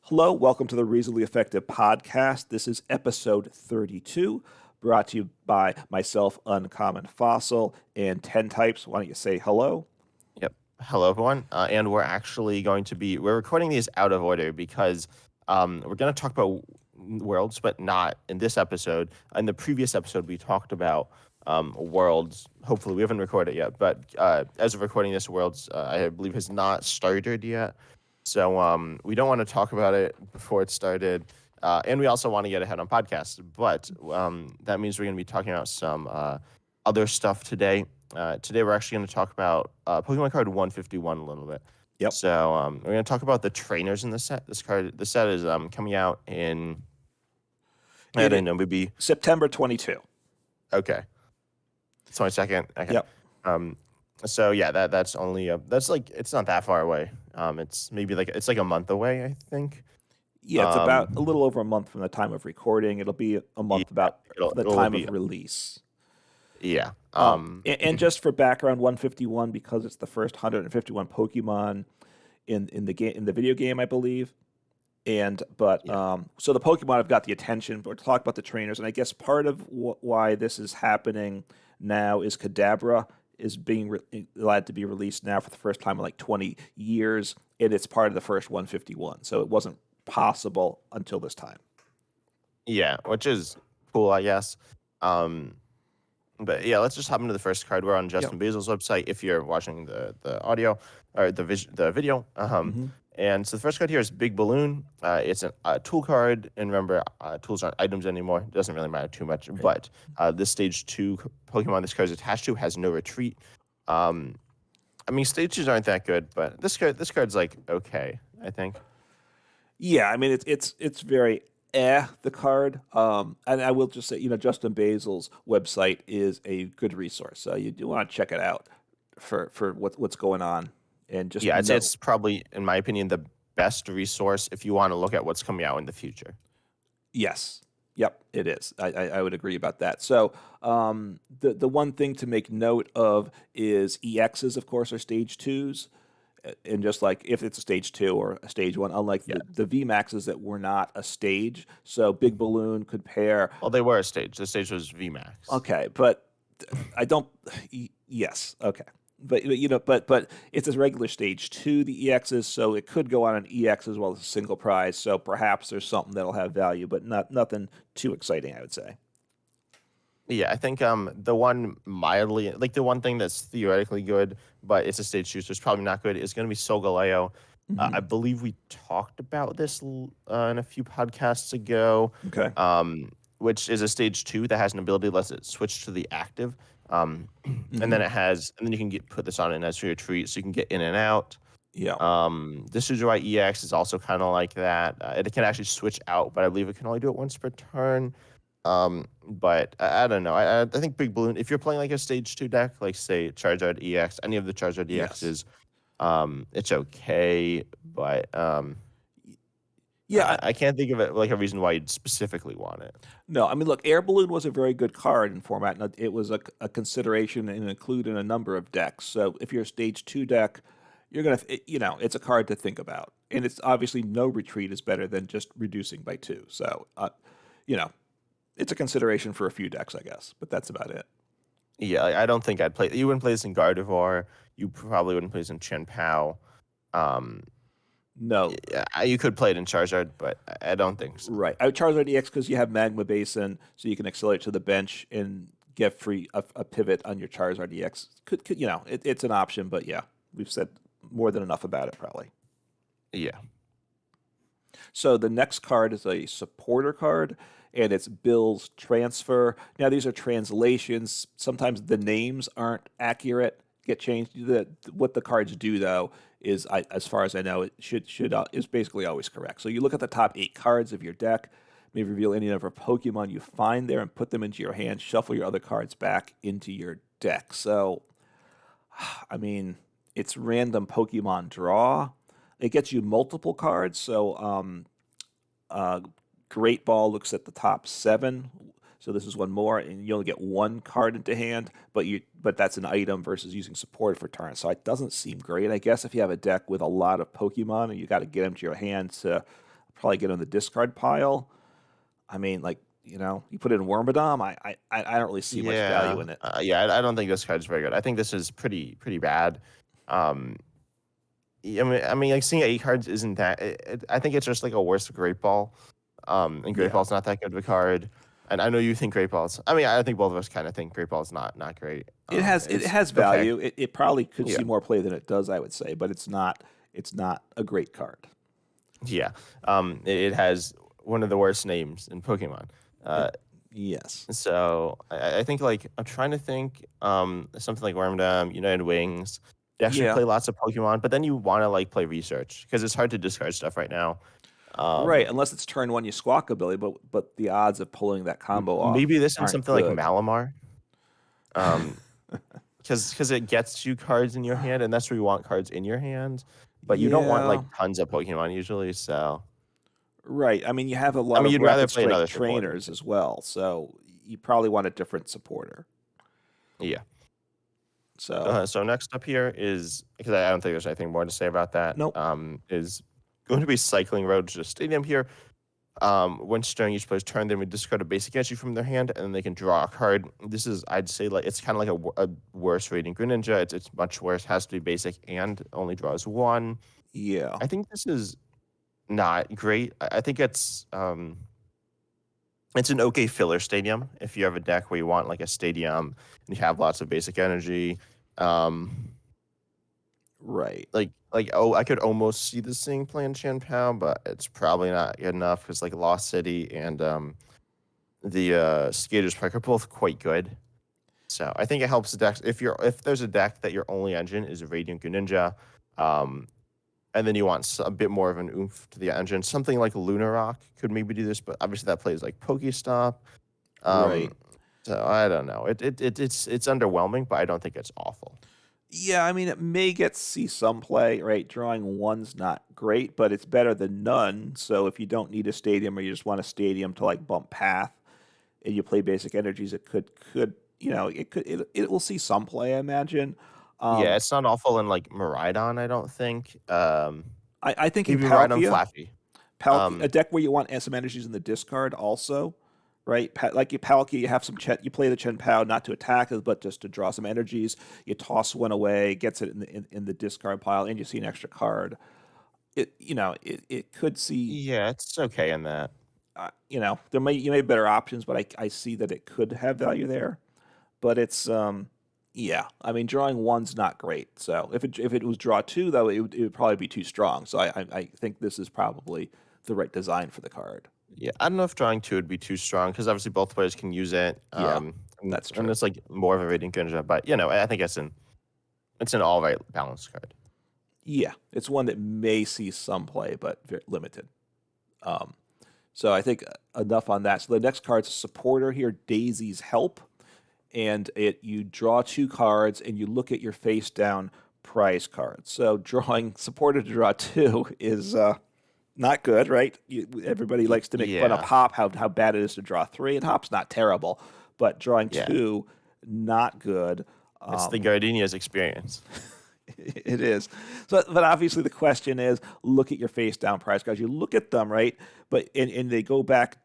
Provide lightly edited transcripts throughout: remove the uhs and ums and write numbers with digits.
Hello, welcome to the Reasonably Effective Podcast. This is episode 32, brought to you by myself, Uncommon Fossil, and 10 Types. Why don't you say hello? Yep. Hello, everyone. And we're actually we're recording these out of order because we're going to talk about worlds, but not in this episode. In the previous episode, we talked about worlds. Hopefully, we haven't recorded it yet, but as of recording this, worlds, I believe, has not started yet. So we don't want to talk about it before it started. And we also want to get ahead on podcasts. But that means we're going to be talking about some other stuff today. Today we're actually going to talk about Pokemon card 151 a little bit. Yep. So we're going to talk about the trainers in the set. The set is coming out in I don't know, maybe September 22. okay, 22nd. Okay. Yep. So yeah, that's only that's like it's not that far away. It's maybe it's like a month away, I think. Yeah, it's about a little over a month from the time of recording. It'll be a month about the time of release. Yeah. And just for background, 151 because it's the first 151 Pokemon in the video game, I believe. So the Pokemon have got the attention. We'll talk about the trainers, and I guess part of why this is happening now is Kadabra is being allowed to be released now for the first time in like 20 years, and it's part of the first 151. So it wasn't possible until this time. Yeah, which is cool, I guess. But yeah, let's just hop into the first card. We're on Justin Basil's website if you're watching the audio or the video. And so the first card here is Big Balloon. It's a tool card, and remember, tools aren't items anymore. It doesn't really matter too much. Right. But this stage 2 Pokemon this card is attached to has no retreat. I mean, stage 2s aren't that good, but this card's like okay, I think. Yeah, I mean it's very the card. And I will just say, Justin Basil's website is a good resource. So you do want to check it out for what's going on. And just I'd say it's probably, in my opinion, the best resource if you want to look at what's coming out in the future. Yes. Yep, it is. I would agree about that. So the one thing to make note of is EXs, of course, are stage 2s. And just like if it's a stage 2 or a stage 1, unlike the VMAXs that were not a stage. So Big Balloon could pair. Well, they were a stage. The stage was VMAX. Okay, but I don't. Yes, okay. But it's a regular stage 2, the EXs, so it could go on an EX as well as a single prize. So perhaps there's something that'll have value, but nothing too exciting, I would say. Yeah, I think the one mildly, like the one thing that's theoretically good, but it's a stage 2, so it's probably not good, is going to be Solgaleo. I believe we talked about this in a few podcasts ago. Okay. Which is a stage 2 that has an ability that lets it switch to the active. And then you can put this on it as your retreat, so you can get in and out. Yeah. The Suzui EX is also kind of like that. It can actually switch out, but I believe it can only do it once per turn. But I don't know. I think Big Balloon, if you're playing like a stage 2 deck, like say Charizard EX, any of the Charizard EXs, it's okay. But I can't think of it like a reason why you'd specifically want it. No, I mean, look, Air Balloon was a very good card in format, and it was a consideration and included in a number of decks. So if you're a stage 2 deck, you're gonna, it's a card to think about, and it's obviously no retreat is better than just reducing by 2. So, it's a consideration for a few decks, I guess, but that's about it. Yeah, I don't think I'd play. You wouldn't play this in Gardevoir. You probably wouldn't play this in Chien-Pao. No. You could play it in Charizard, but I don't think so. Right. I would Charizard EX because you have Magma Basin, so you can accelerate to the bench and get free a pivot on your Charizard EX. It's an option, but yeah, we've said more than enough about it, probably. Yeah. So the next card is a supporter card, and it's Bill's Transfer. Now, these are translations. Sometimes the names aren't accurate, get changed. What the cards do, though, is, as far as I know, it is basically always correct. So you look at the top 8 cards of your deck, may reveal any number of Pokemon you find there and put them into your hand, shuffle your other cards back into your deck. So, I mean, it's random Pokemon draw. It gets you multiple cards. So, Great Ball looks at the top 7. So this is one more, and you only get one card into hand, but that's an item versus using support for turn. So it doesn't seem great. I guess if you have a deck with a lot of Pokemon and you got to get them to your hand to probably get on the discard pile. I mean, like, you put it in Wormadam. I don't really see much value Yeah, in it. yeah. I don't think this card's very good. I think this is pretty bad. Um, I mean, like seeing 8 cards isn't that. I think it's just like a worse Great Ball. And Great Yeah. Ball's not that good of a card. And I know you think Great Ball's. I mean, I think both of us kind of think Great Ball's not great. It It's has okay. value. It probably could Yeah, see more play than it does, I would say, but it's not a great card. yeah. It has one of the worst names in Pokemon. It, Uh, yes. so I think like I'm trying to think something like Wormdom, United Wings. They actually Yeah. play lots of Pokemon, but then you want to like play research because it's hard to discard stuff right now. Right, Um, unless it's turn one you squawk ability, but the odds of pulling that combo off maybe this and aren't something like good. Malamar. Um, because it gets you cards in your hand, and that's where you want cards in your hand. But you don't want like Yeah. tons of Pokemon usually. So Right. I mean, you have a I lot mean, of you'd rather rapid play strike another supporter. trainers as well, so you probably want a different supporter. Yeah. So, So next up here is because I don't think there's anything more to say about that. nope. Is going to be Cycling Road to the Stadium here. Once during each player's turn, they would discard a basic entry from their hand, and then they can draw a card. This is, I'd say, like it's kind of like a worse rating Greninja. It's much worse. Has to be basic and only draws one. Yeah. I think this is not great. I think it's an okay filler stadium if you have a deck where you want like a stadium and you have lots of basic energy. Um, Right. like I could almost see this thing playing Chien-Pao, but it's probably not good enough because like Lost City and the Skaters Park are both quite good. So I think it helps the decks if there's a deck that your only engine is a Radiant Greninja, um, and then you want a bit more of an oomph to the engine. Something like Lunar Rock could maybe do this, but obviously that plays like Pokestop. Um, Right. so I don't know. It's underwhelming, but I don't think it's awful. Yeah, I mean, it may get see some play, right? Drawing one's not great, but it's better than none. So if you don't need a stadium or you just want a stadium to like bump path and you play basic energies, it could it will see some play, I imagine. Yeah, Um, it's not awful in like Miraidon, I don't think. I think in Maybe Miraidon Palkia, Flaffy. A Um, deck where you want some energies in the discard also, right? Like you Palkia, you have some you play the Chen Pao not to attack it, but just to draw some energies. You toss one away, gets it in the discard pile, and you see an extra card. It could see yeah, it's okay in that. you may have better options, but I see that it could have value there. But it's yeah, I mean drawing one's not great. So if it was draw two though, it would probably be too strong. So I think this is probably the right design for the card. Yeah, I don't know if drawing two would be too strong because obviously both players can use it. Yeah, And, that's and true. it's like more of a rating Greninja, but I think it's an all right balanced card. Yeah, it's one that may see some play, but very limited. Um, so I think enough on that. So the next card's a supporter here, Daisy's Help, and you draw two cards and you look at your face down prize cards. So drawing supporter to draw two is not good, right? Everybody likes to make fun of Yeah, Hop, how bad it is to draw three, and Hop's not terrible, but drawing yeah. two, not good. It's the Um, Gardenia's experience. It is. So, but obviously the question is, look at your face down prize cards. You look at them, right? But and they go back,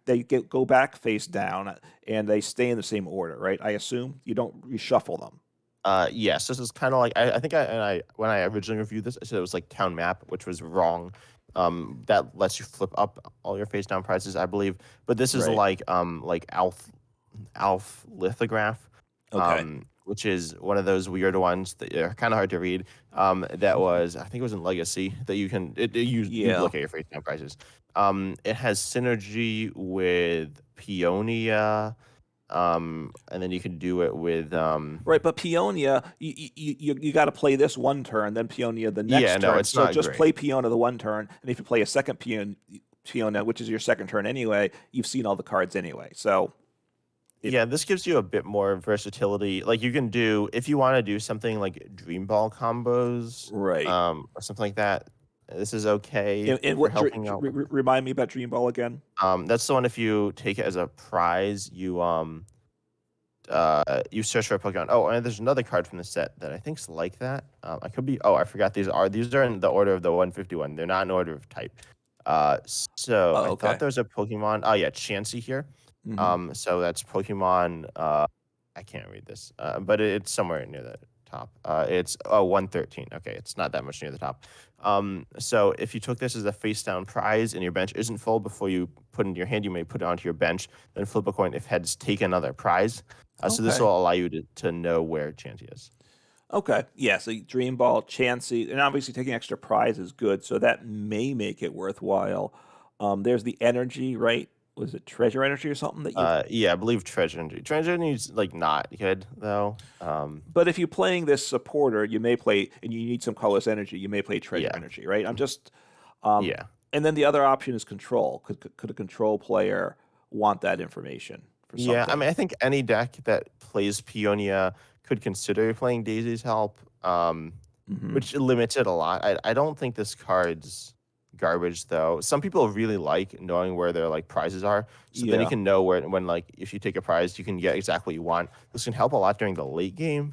go back face down, and they stay in the same order, right? I assume you don't reshuffle them. Yes, this is kind of like I think I when I originally reviewed this, I said it was like Town Map, which was wrong. That lets you flip up all your face down prices, I believe. But this is Right. like Alf lithograph, Okay. which is one of those weird ones that are kind of hard to read. That was I think it was in Legacy that you Yeah. look at your face down prices. It has synergy with Peonia. And then you can do it with Right, but Peonia, you got to play this one turn, then Peonia the yeah, next no, turn. it's So not just great. play Peonia the one turn, and if you play a second Peonia, which is your second turn anyway, you've seen all the cards anyway. So it Yeah, this gives you a bit more versatility. Like you can do if you want to do something like Dream Ball combos, right. or something like that. This is okay And for what helping out. remind me about Dream Ball again? That's the one if you take it as a prize, you search for a Pokemon. Oh, and there's another card from the set that I think's like that. I could be. Oh, I forgot these are in the order of the 151. They're not in order of type. So Oh, I thought okay. there was a Pokemon. Oh yeah, Chansey here. Hmm. So that's Pokemon. I can't read this, but it's somewhere near the top. It's 113. Okay, it's not that much near the top. So if you took this as a face down prize and your bench isn't full before you put it in your hand, you may put it onto your bench, then flip a coin if heads take another prize. So this Okay. will allow you to know where Chansey is. Okay. Yeah. So Dream Ball, Chansey, and obviously taking extra prize is good. So that may make it worthwhile. There's the energy, right? Was it treasure energy or something that you? Yeah, I believe Treasure Energy. Treasure Energy is like not good though. But if you're playing this supporter, you may play, and you need some colorless energy. You may play treasure Yeah, energy, right? I'm just, um, yeah. and then the other option is control. Could a control player want that information for Yeah, I something? mean, I think any deck that plays Peonia could consider playing Daisy's Help, Hmm. which limits it a lot. I don't think this card's garbage though. Some people really like knowing where their like prizes are, so then you Yeah. can know where when like if you take a prize, you can get exactly what you want. This can help a lot during the late game,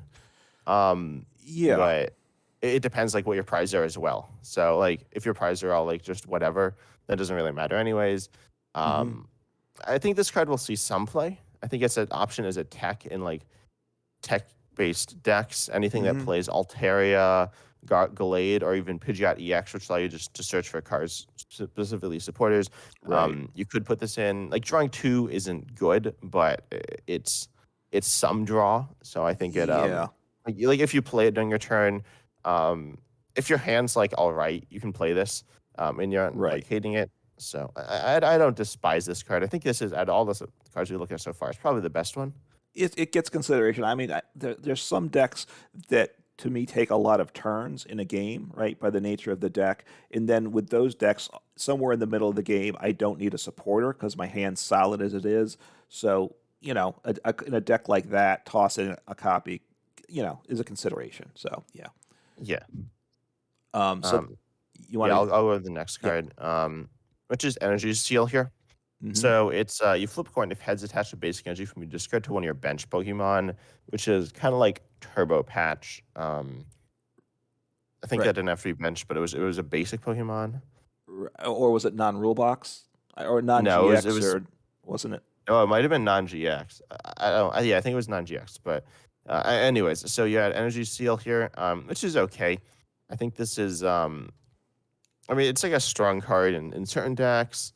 Yeah. but it depends like what your prizes are as well. So like if your prizes are all like just whatever, that doesn't really matter anyways. Hmm. Um, I think this card will see some play. I think it's an option as a tech in like tech-based decks. Anything that Hmm. plays Altaria, Gallade, or even Pidgeot EX, which allow you just to search for cards specifically supporters. Right. You could put this in. Like drawing two isn't good, but it's some draw. So I think it Yeah. like if you play it during your turn, um if your hand's like all right, you can play this and you're not like Right. hating it. So I don't despise this card. I think this is out of all the cards we look at so far, it's probably the best one. It gets consideration. I mean, there's some decks that to me take a lot of turns in a game, right, by the nature of the deck. And then with those decks, somewhere in the middle of the game, I don't need a supporter because my hand's solid as it is. So, in a deck like that, tossing a copy, is a consideration. So, yeah. Yeah. So Um, you yeah, want to, I'll go to the next yeah. card, which is Energy Seal here. Hmm. So it's you flip a coin if heads attached to basic energy from your discard to one of your bench Pokemon, which is kind of like Turbo Patch. I think Right. that didn't have to be bench, but it was a basic Pokemon. Or was it non-rule box or No, it non-GX was or wasn't it? oh, it might have been non-GX. I don't. Yeah, I think it was non-GX. But anyways, so you had Energy Seal here, which is okay. I think this is I mean, it's like a strong card in certain decks.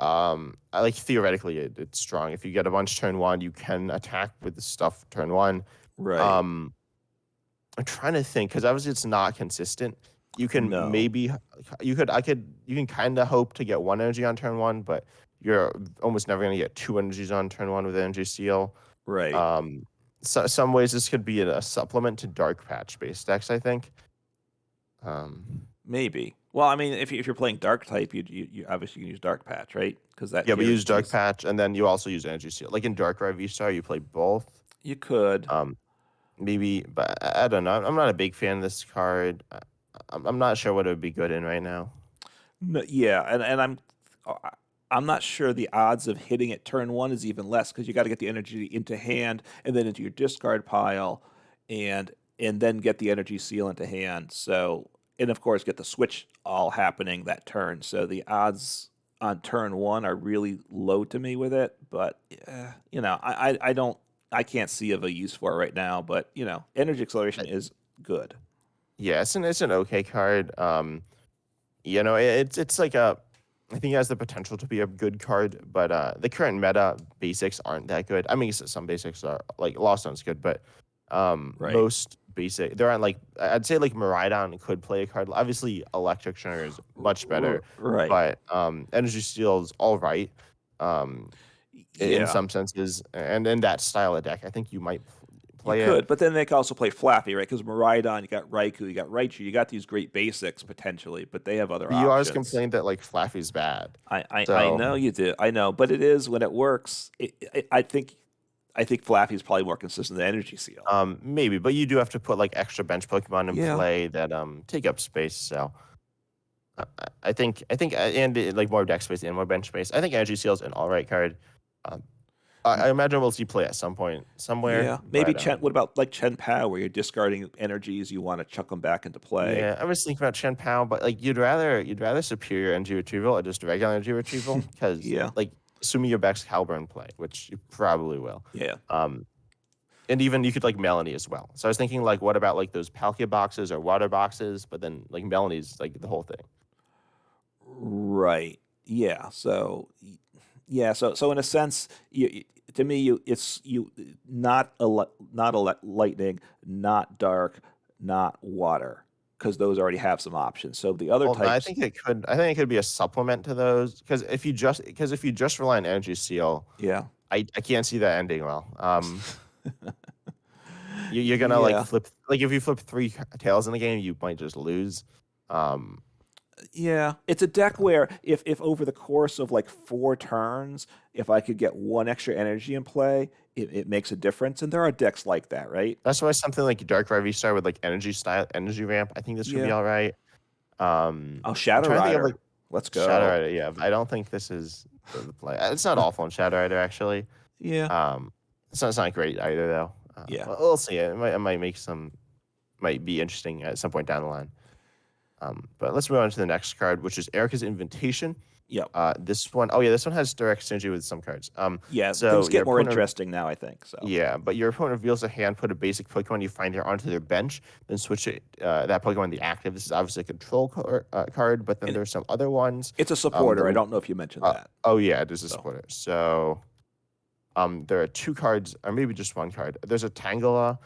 I like theoretically it's strong. If you get a bunch turn one, you can attack with the stuff turn one. Right. Um, I'm trying to think because obviously it's not consistent. You can No. maybe you can kind of hope to get one energy on turn one, but you're almost never gonna get two energies on turn one with energy seal. Right. Um, so some ways this could be a supplement to dark patch based decks. I think. Maybe. Well, I mean, if you're playing dark type, you obviously can use dark patch, right? Because that Yeah, but use dark guarantees patch and then you also use energy seal. Like in Dark Red V-Star, you play both. you could. Um, maybe, but I don't know. I'm not a big fan of this card. I'm not sure what it would be good in right now. No, yeah, and uh, I'm not sure the odds of hitting it turn one is even less because you got to get the energy into hand and then into your discard pile, and and then get the energy seal into hand. So and of course get the switch all happening that turn. So the odds on turn one are really low to me with it. But I don't I can't see of a use for it right now. But energy acceleration I, is good. yeah, it's an okay card. It's like a. I think it has the potential to be a good card, but the current meta basics aren't that good. I mean, some basics are like Lost Stone's good, but Right. most basic there aren't like I'd say like Miraidon could play a card. Obviously, Electric Trigger is much better, Right. but Energy Steel is all right. Um, in Yeah. some senses, and in that style of deck, I think you might You play it. could, but then they could also play Flappy, right? Because Miraidon, you got Raikou, you got Raichu, you got these great basics potentially, but they have other But you always options. complained that like Flaffy's bad, I so know you do. I know, but it is when it works. I think Flappy's probably more consistent than Energy Seal. maybe. But you do have to put like extra bench Pokemon in Yeah. play that take up space. So I think and like more deck space and more bench space. I think Energy Seal's an all right card. Um, I imagine we'll see play at some point somewhere, Yeah, maybe but Chen. What about like Chen Pao, where you're discarding energies, you want to chuck them back into play? yeah, I was thinking about Chen Pao, but like you'd rather superior energy retrieval or just regular energy retrieval because Yeah, like assuming your back's Halberd play, which you probably will. yeah, Um, and even you could like Melanie as well. So I was thinking like, what about like those Palkia boxes or water boxes? But then like Melanie's like the whole thing. right. Yeah. Yeah. So in a sense, to me, it's not lightning, not dark, not water, because those already have some options. So the other Well, no, I types, think it could. I think it could be a supplement to those because if you just rely on energy seal, yeah, I can't see that ending well. You're gonna like yeah. flip like if you flip three tails in the game, you might just lose. Um, Yeah, it's a deck where if over the course of like 4 turns, if I could get one extra energy in play, it makes a difference. And there are decks like that, right? that's why something like Dark Rivalry Star with like energy ramp. I think this could be Yeah. all right. Oh, I'm Shadow trying to think of like Rider. Let's Shadow go. Rider. Yeah, I don't think this is the play. It's not awful in Shadow Rider actually. Yeah. Um, it's not great either though. Yeah. We'll see. It might might be interesting at some point down the line. But let's move on to the next card, which is Erica's Invitation. Yep. This one has direct synergy with some cards. Yeah. So Things your get more opponent, interesting now, I think. So, yeah, but your opponent reveals a hand, put a basic Pokemon you find here onto their bench, then switch that Pokemon to the active. This is obviously a control card, but then and there's some other ones. it's a The supporter. I don't know if you mentioned that. oh yeah, it is a So, supporter. So there are two cards, or maybe just one card. There's a Tangela,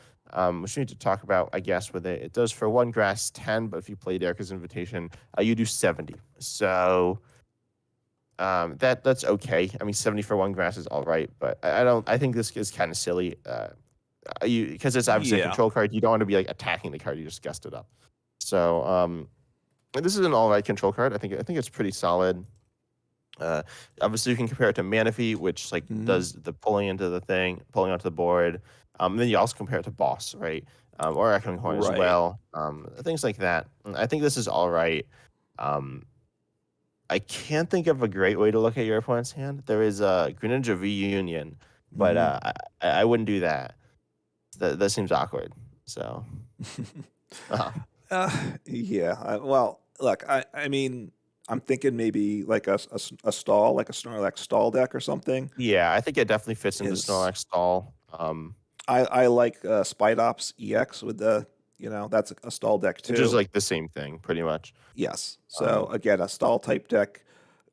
which we need to talk about, I guess, with it. It does for one grass 10, but if you play Erica's Invitation, you do 70. So that's okay. I mean, 70 for one grass is all right, but I don't. I think this is kind of silly. Because it's obviously a yeah. control card. You don't want to be like attacking the card. You just guessed it up. So this is an all right control card. I think it's pretty solid. Uh, Obviously, you can compare it to Manaphy, which like Mhm. does the pulling into the thing, pulling onto the board. Then you also compare it to Boss, right? Or Echoing Horn as Right. well. Things like that. I think this is all right. Um, I can't think of a great way to look at your opponent's hand. There is a Greninja Reunion, but Mhm. I wouldn't do that. That seems awkward. So, uh Uh, yeah. Well, look, I mean, I'm thinking maybe like a stall, like a Snorlax stall deck or something yeah, I think it definitely fits into is. Snorlax stall. I like Spite Ops EX with that's a stall deck Which is too. like the same thing, pretty much. Yes. So Um, again, a stall type deck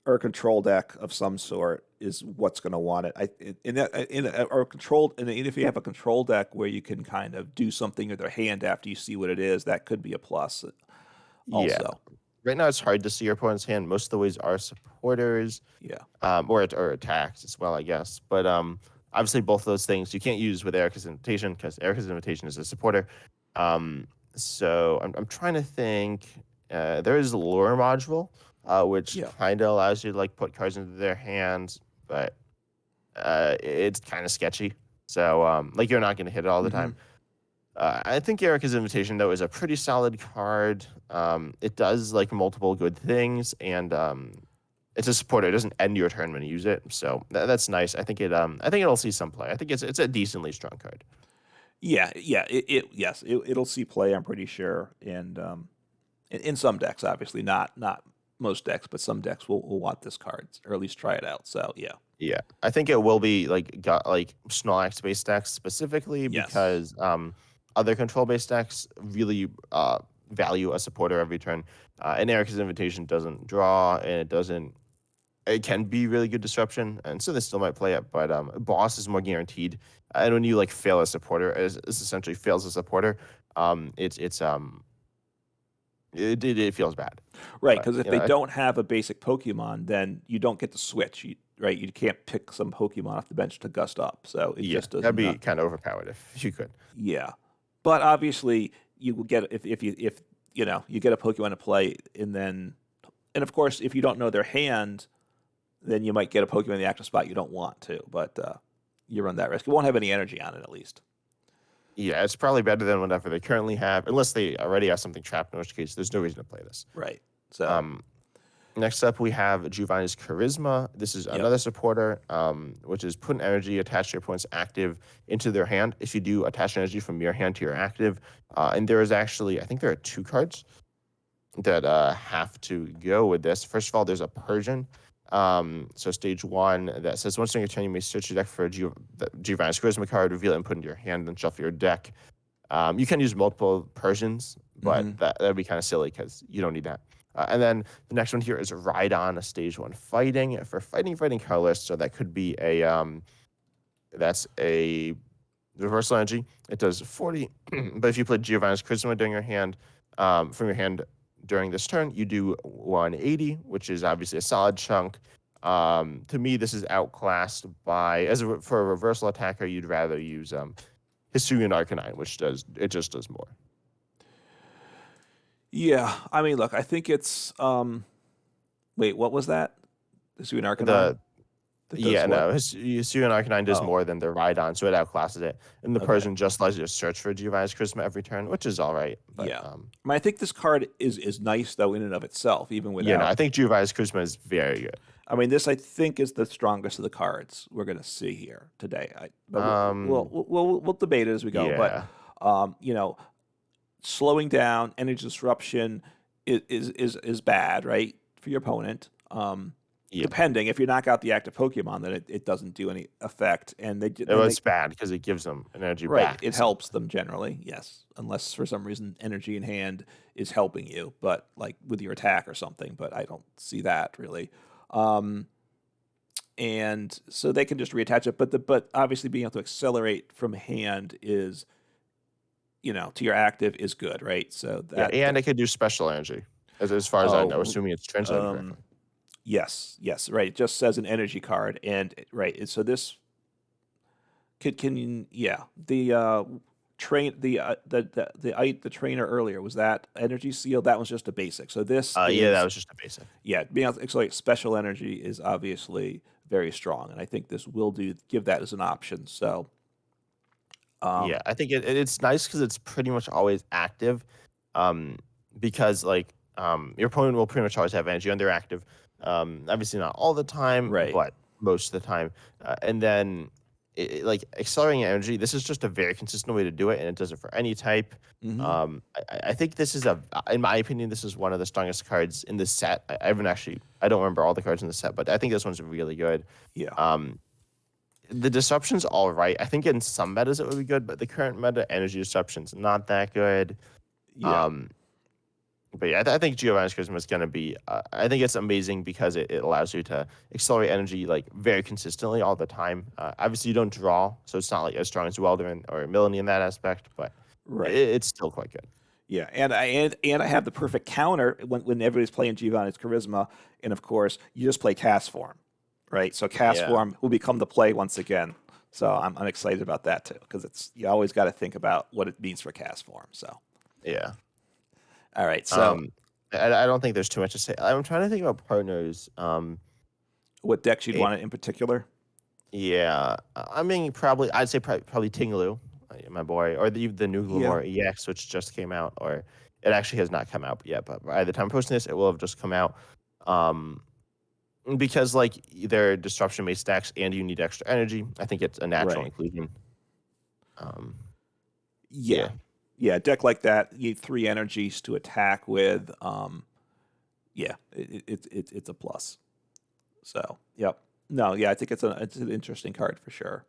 or a control deck of some sort is what's going to want it. Or controlled, and if you have a control deck where you can kind of do something with their hand after you see what it is, that could be a plus. yeah. Also, Right now, it's hard to see your opponent's hand. Most of the ways are supporters, yeah. or attacks as well, I guess. But obviously, both of those things you can't use with Erica's Invitation because Erica's Invitation is a supporter. So I'm trying to think. There is a lure module, which Yeah. kind of allows you to like put cards into their hands, but it's kind of sketchy. So like you're not going to hit it all the Hmm. time. I think Erica's Invitation though is a pretty solid card. It does like multiple good things, and it's a supporter. It doesn't end your turn when you use it, so that's nice. I think it'll see some play. I think it's a decently strong card. Yeah. Yeah. Yes. It'll see play. I'm pretty sure, and in some decks, obviously not most decks, but some decks will want this card or at least try it out. So yeah. Yeah, I think it will be like got like Snorlax based decks specifically Yes. because other control based decks really value a supporter every turn. And Erica's Invitation doesn't draw, and it doesn't. It can be really good disruption, and so they still might play it. But Boss is more guaranteed. And when you like fail a supporter, is essentially fails a supporter, it feels bad. Right, But because if they don't have a basic Pokemon, then you don't get to switch. Right, you can't pick some Pokemon off the bench to gust up. So it yeah, just does that'd be not. kind of overpowered if you could. Yeah, but obviously you will get if you get a Pokemon to play, and of course if you don't know their hand, then you might get a Pokemon in the active spot you don't want to. But you run that risk. It won't have any energy on it at least. Yeah, it's probably better than whatever they currently have, unless they already have something trapped, in which case there's no reason to play this. Right. So Um, Next up, we have Giovanni's Charisma. This is Yep. another supporter, which is put an energy attached to your opponent's active into their hand. If you do attach energy from your hand to your active, and there is actually, I think there are 2 cards that have to go with this. First of all, there's a Persian. So stage 1 that says once during your turn, you may search your deck for a Giovanni's Charisma card, reveal it, and put it into your hand, then shuffle your deck. You can use multiple Persians, but Hmm. that'd be kind of silly because you don't need that. And then the next one here is Ride On, a stage 1 fighting for fighting colorless. So that could be that's a reversal energy. It does 40, but if you play Giovanni's Charisma during your hand, from your hand during this turn, you do 180, which is obviously a solid chunk. To me, this is outclassed by for a reversal attacker, you'd rather use Hisuian Arcanine, which just does more. Yeah, I mean, look, I think it's wait, what was that? The Suin Arcanine? The That does Yeah, what? no, Hisuian Arcanine does Oh, more than the Rhydon, so it outclasses it. And the okay. Persian just allows you to search for Giovanni's Charisma every turn, which is all right. But Yeah. I mean, I think this card is nice though in and of itself, even yeah, no, without. I think Giovanni's Charisma is very good. I mean, this I think is the strongest of the cards we're going to see here today. But Um, we'll debate it as we go. But yeah, you know, slowing down, energy disruption is bad, right, for your opponent. yeah. Depending, if you knock out the active Pokemon, then it doesn't do any effect, and It was bad because it gives them an energy right, back. it So helps them generally, yes, unless for some reason energy in hand is helping you, but like with your attack or something. But I don't see that really. Um, and so they can just reattach it, but obviously being able to accelerate from hand is to your active is good, right? So yeah, that and it could do special energy, as far as I know, oh assuming it's translated um correctly. yes, right. It just says an energy card, and right. So this can yeah train the trainer earlier, was that energy seal? That was just a basic. So this Yeah, that is was just a basic. yeah, being able to accelerate special energy is obviously very strong, and I think this will give that as an option. So Yeah, um I think it's nice because it's pretty much always active, um, because your opponent will pretty much always have energy on their active. Obviously not all the time, right. but most of the time. And then like accelerating energy, this is just a very consistent way to do it, and it does it for any type. Hmm. I think this is in my opinion, this is one of the strongest cards in the set. I don't remember all the cards in the set, but I think this one's really good. Yeah. Um, the disruption's all right. I think in some metas it would be good, but the current meta energy disruption's not that good. Yeah. Um, but yeah, I think Giovanni's Charisma is going to be. I think it's amazing because it allows you to accelerate energy like very consistently all the time. Obviously, you don't draw, so it's not like as strong as Welder or Millennium in that aspect, but Right. it's still quite good. Yeah, and I have the perfect counter when everybody's playing Giovanni's Charisma, and of course you just play Cast Form, right? So Cast Yeah, Form will become the play once again. So I'm excited about that too, because it's you always got to think about what it means for Cast Form. So yeah. all right, so Um, I don't think there's too much to say. I'm trying to think about partners. what decks you'd Eh, want it in particular? yeah, I mean I'd say probably Tinglu, my boy, or the new Yeah. Glimmer EX, which just came out, or it actually has not come out yet, but by the time I'm posting this, it will have just come out. Um, because like they're disruption based stacks and you need extra energy, I think it's a natural Right. inclusion. Um, Yeah. yeah, Yeah, a deck like that, you need 3 energies to attack with. Yeah, it's a plus. So, yep. No, yeah, I think it's an interesting card for sure.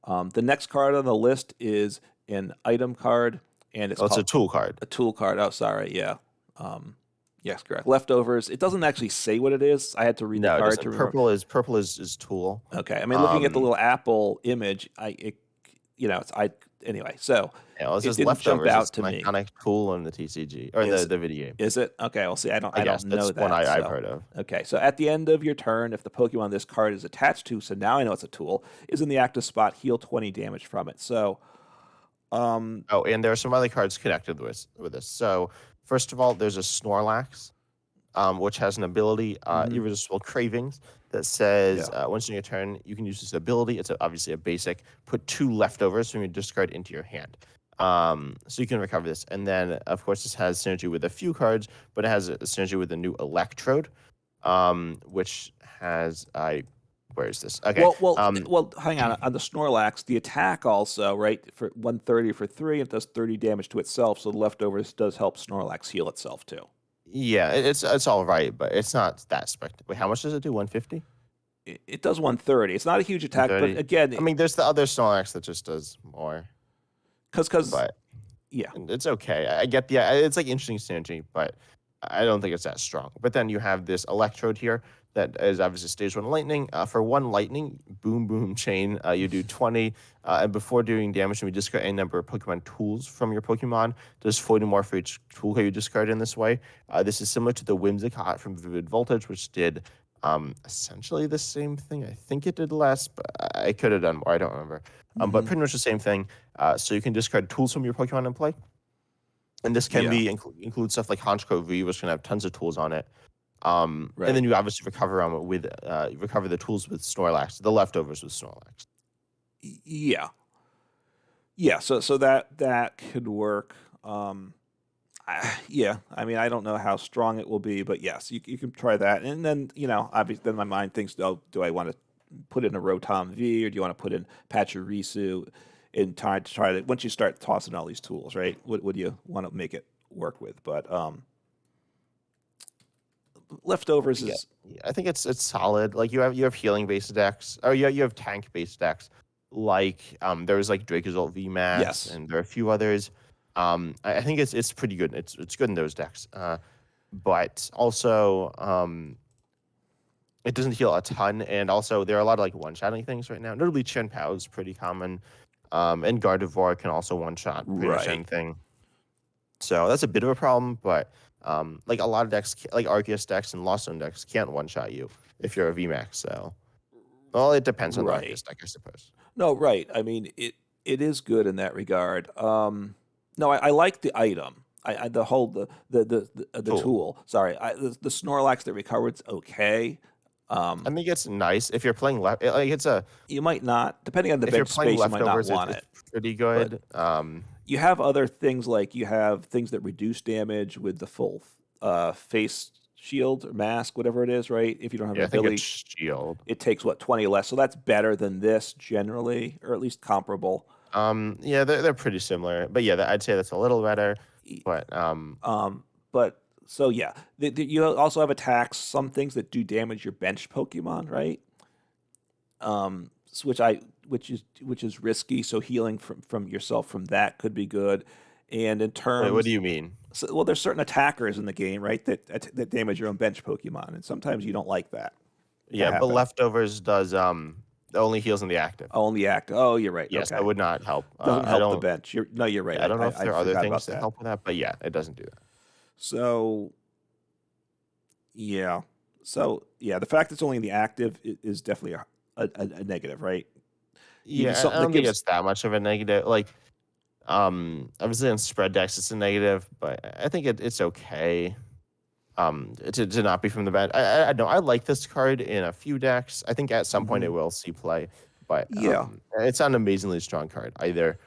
The next card on the list is an item card, and it's well, it's a called tool card. a tool card. Oh, sorry. Yeah. Yes, correct. Leftovers. It doesn't actually say what it is. I had to read the No, it card to doesn't. remember. Purple is tool. Okay. I mean, looking at the Um, little apple image, it's anyway. So yeah, well, it's it just didn't jump leftovers. It's out to an me. iconic tool in the TCG or Is the video game. is it okay? Well, see, I I guess don't know that's one that. I've So heard of. okay. So at the end of your turn, if the Pokemon this card is attached to, so now I know it's a tool, is in the active spot, heal 20 damage from it. So um, Oh, and there are some other cards connected with this. So first of all, there's a Snorlax, which has an ability, mhm, Irresistible Cravings, that says yeah, once in your turn, you can use this ability. It's obviously a basic. Put 2 leftovers from your discard into your hand. So you can recover this. And then, of course, this has synergy with a few cards, but it has a synergy with the new Electrode. which has I. Where is this? Okay. Well, hang on the Snorlax, the attack also, right, for 130 for 3, it does 30 damage to itself, so the leftovers does help Snorlax heal itself too. Yeah, it's all right, but it's not that spectacular. Wait, how much does it do? 150? It does 130. It's not a huge attack, but 130? again, I mean, there's the other Snorlax that just does more, because but yeah, it's okay. I get the it's like interesting synergy, but I don't think it's that strong. But then you have this Electrode here that is obviously stage 1 lightning. For 1 lightning, boom, boom, chain, you do 20. And before doing damage, you discard any number of Pokemon tools from your Pokemon. There's 40 more for each tool you discard in this way. This is similar to the Whimsicott from Vivid Voltage, which did essentially the same thing. I think it did less, but I could have done more. I don't remember. But pretty much the same thing. So you can discard tools from your Pokemon in play. And this can yeah, be include stuff like Honchko V, which can have tons of tools on it. And right, then you obviously recover recover the tools with Snorlax, the leftovers with Snorlax. yeah, yeah. So that could work. Yeah, I mean, I don't know how strong it will be, but yes, you can try that. And then, obviously, then my mind thinks, oh, do I want to put in a Rotom V or do you want to put in Pachirisu and try to, once you start tossing all these tools, right? What would you want to make it work with? But leftovers Yeah, is, yeah, I think it's solid. Like you have healing based decks, or you have tank based decks. Like there's like Dracozolt VMAX, yes, and there are a few others. I think it's pretty good. It's good in those decks. But also it doesn't heal a ton, and also there are a lot of like one-shotting things right now. Notably, Chen Pao is pretty common, and Gardevoir can also one-shot pretty much right, anything. So that's a bit of a problem, but like a lot of decks, like Arceus decks and Lost Zone decks, can't one-shot you if you're a VMAX. So, well, it depends on the right. Arceus deck, I suppose. No, right. I mean, it is good in that regard. No, I like the item. The whole the Cool. tool. Sorry, the Snorlax that recovered's okay. I think it's nice if you're playing left. Like it's a You might not, depending on the if you're bench playing space, you might not leftovers, want it's it. pretty But good. you have other things like you have things that reduce damage with the full face shield or mask, whatever it is, right? If you don't have an Yeah, I think it's ability, Shield. it takes what 20 less, so that's better than this generally, or at least comparable. Yeah, they're pretty similar, but yeah, I'd say that's a little better. But But so yeah, you also have attacks, some things that do damage your bench Pokemon, right? Which is risky. So healing from yourself from that could be good. And in wait, what do terms, you mean? well, there's certain attackers in the game, right, that damage your own bench Pokemon, and sometimes you don't like that to Yeah, but happen. leftovers does only heals in the active. Only act. Oh, you're right. Yes, that Okay, would not help. doesn't I help the don't. bench. You're right. Yeah, I don't know if I there are other forgot things about that that. help with that, but yeah, it doesn't do that. So yeah. So yeah, the fact it's only in the active is definitely a negative, right? You need Yeah, I something that don't think gives. it's that much of a negative. Like, obviously on spread decks it's a negative, but I think it's okay. To not be from the bench. I know I like this card in a few decks. I think at some point it Mhm. will see play, but Yeah. it's not an amazingly strong card either.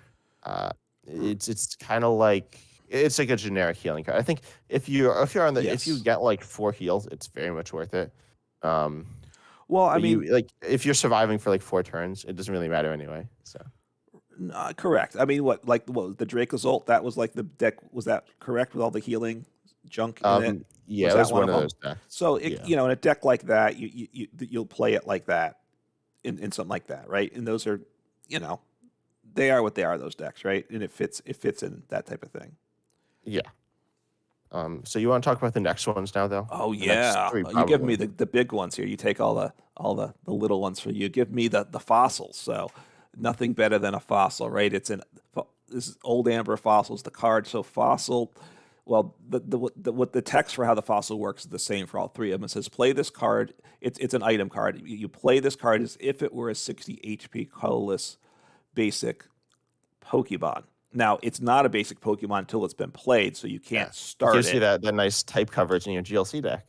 Uh, it's kind of like it's like a generic healing card. I think if you Yes. get like 4 heals, it's very much worth it. Um, Well, I but mean, you like if you're surviving for like 4 turns, it doesn't really matter anyway. So correct. I mean, what the Dracozolt? That was like the deck. Was that correct with all the healing junk in it? yeah, Was it that was one one of of them? those decks. So Yeah. in a deck like that, you'll play it like that in something like that, right? And those are, you know, they are what they are. Those decks, right? And it fits in that type of thing. Yeah. So you want to talk about the next ones now, though? Oh The next yeah, three, you give me probably. the big ones here. You take all the little ones for you. Give me the fossils. So nothing better than a fossil, right? This is old amber fossils. The card so fossil. Well, what the text for how the fossil works is the same for all three of them. It says play this card. It's an item card. You play this card as if it were a 60 HP colorless basic Pokemon. Now it's not a basic Pokemon until it's been played, so you Yeah. can't It start gives you it. that nice type coverage in your GLC deck.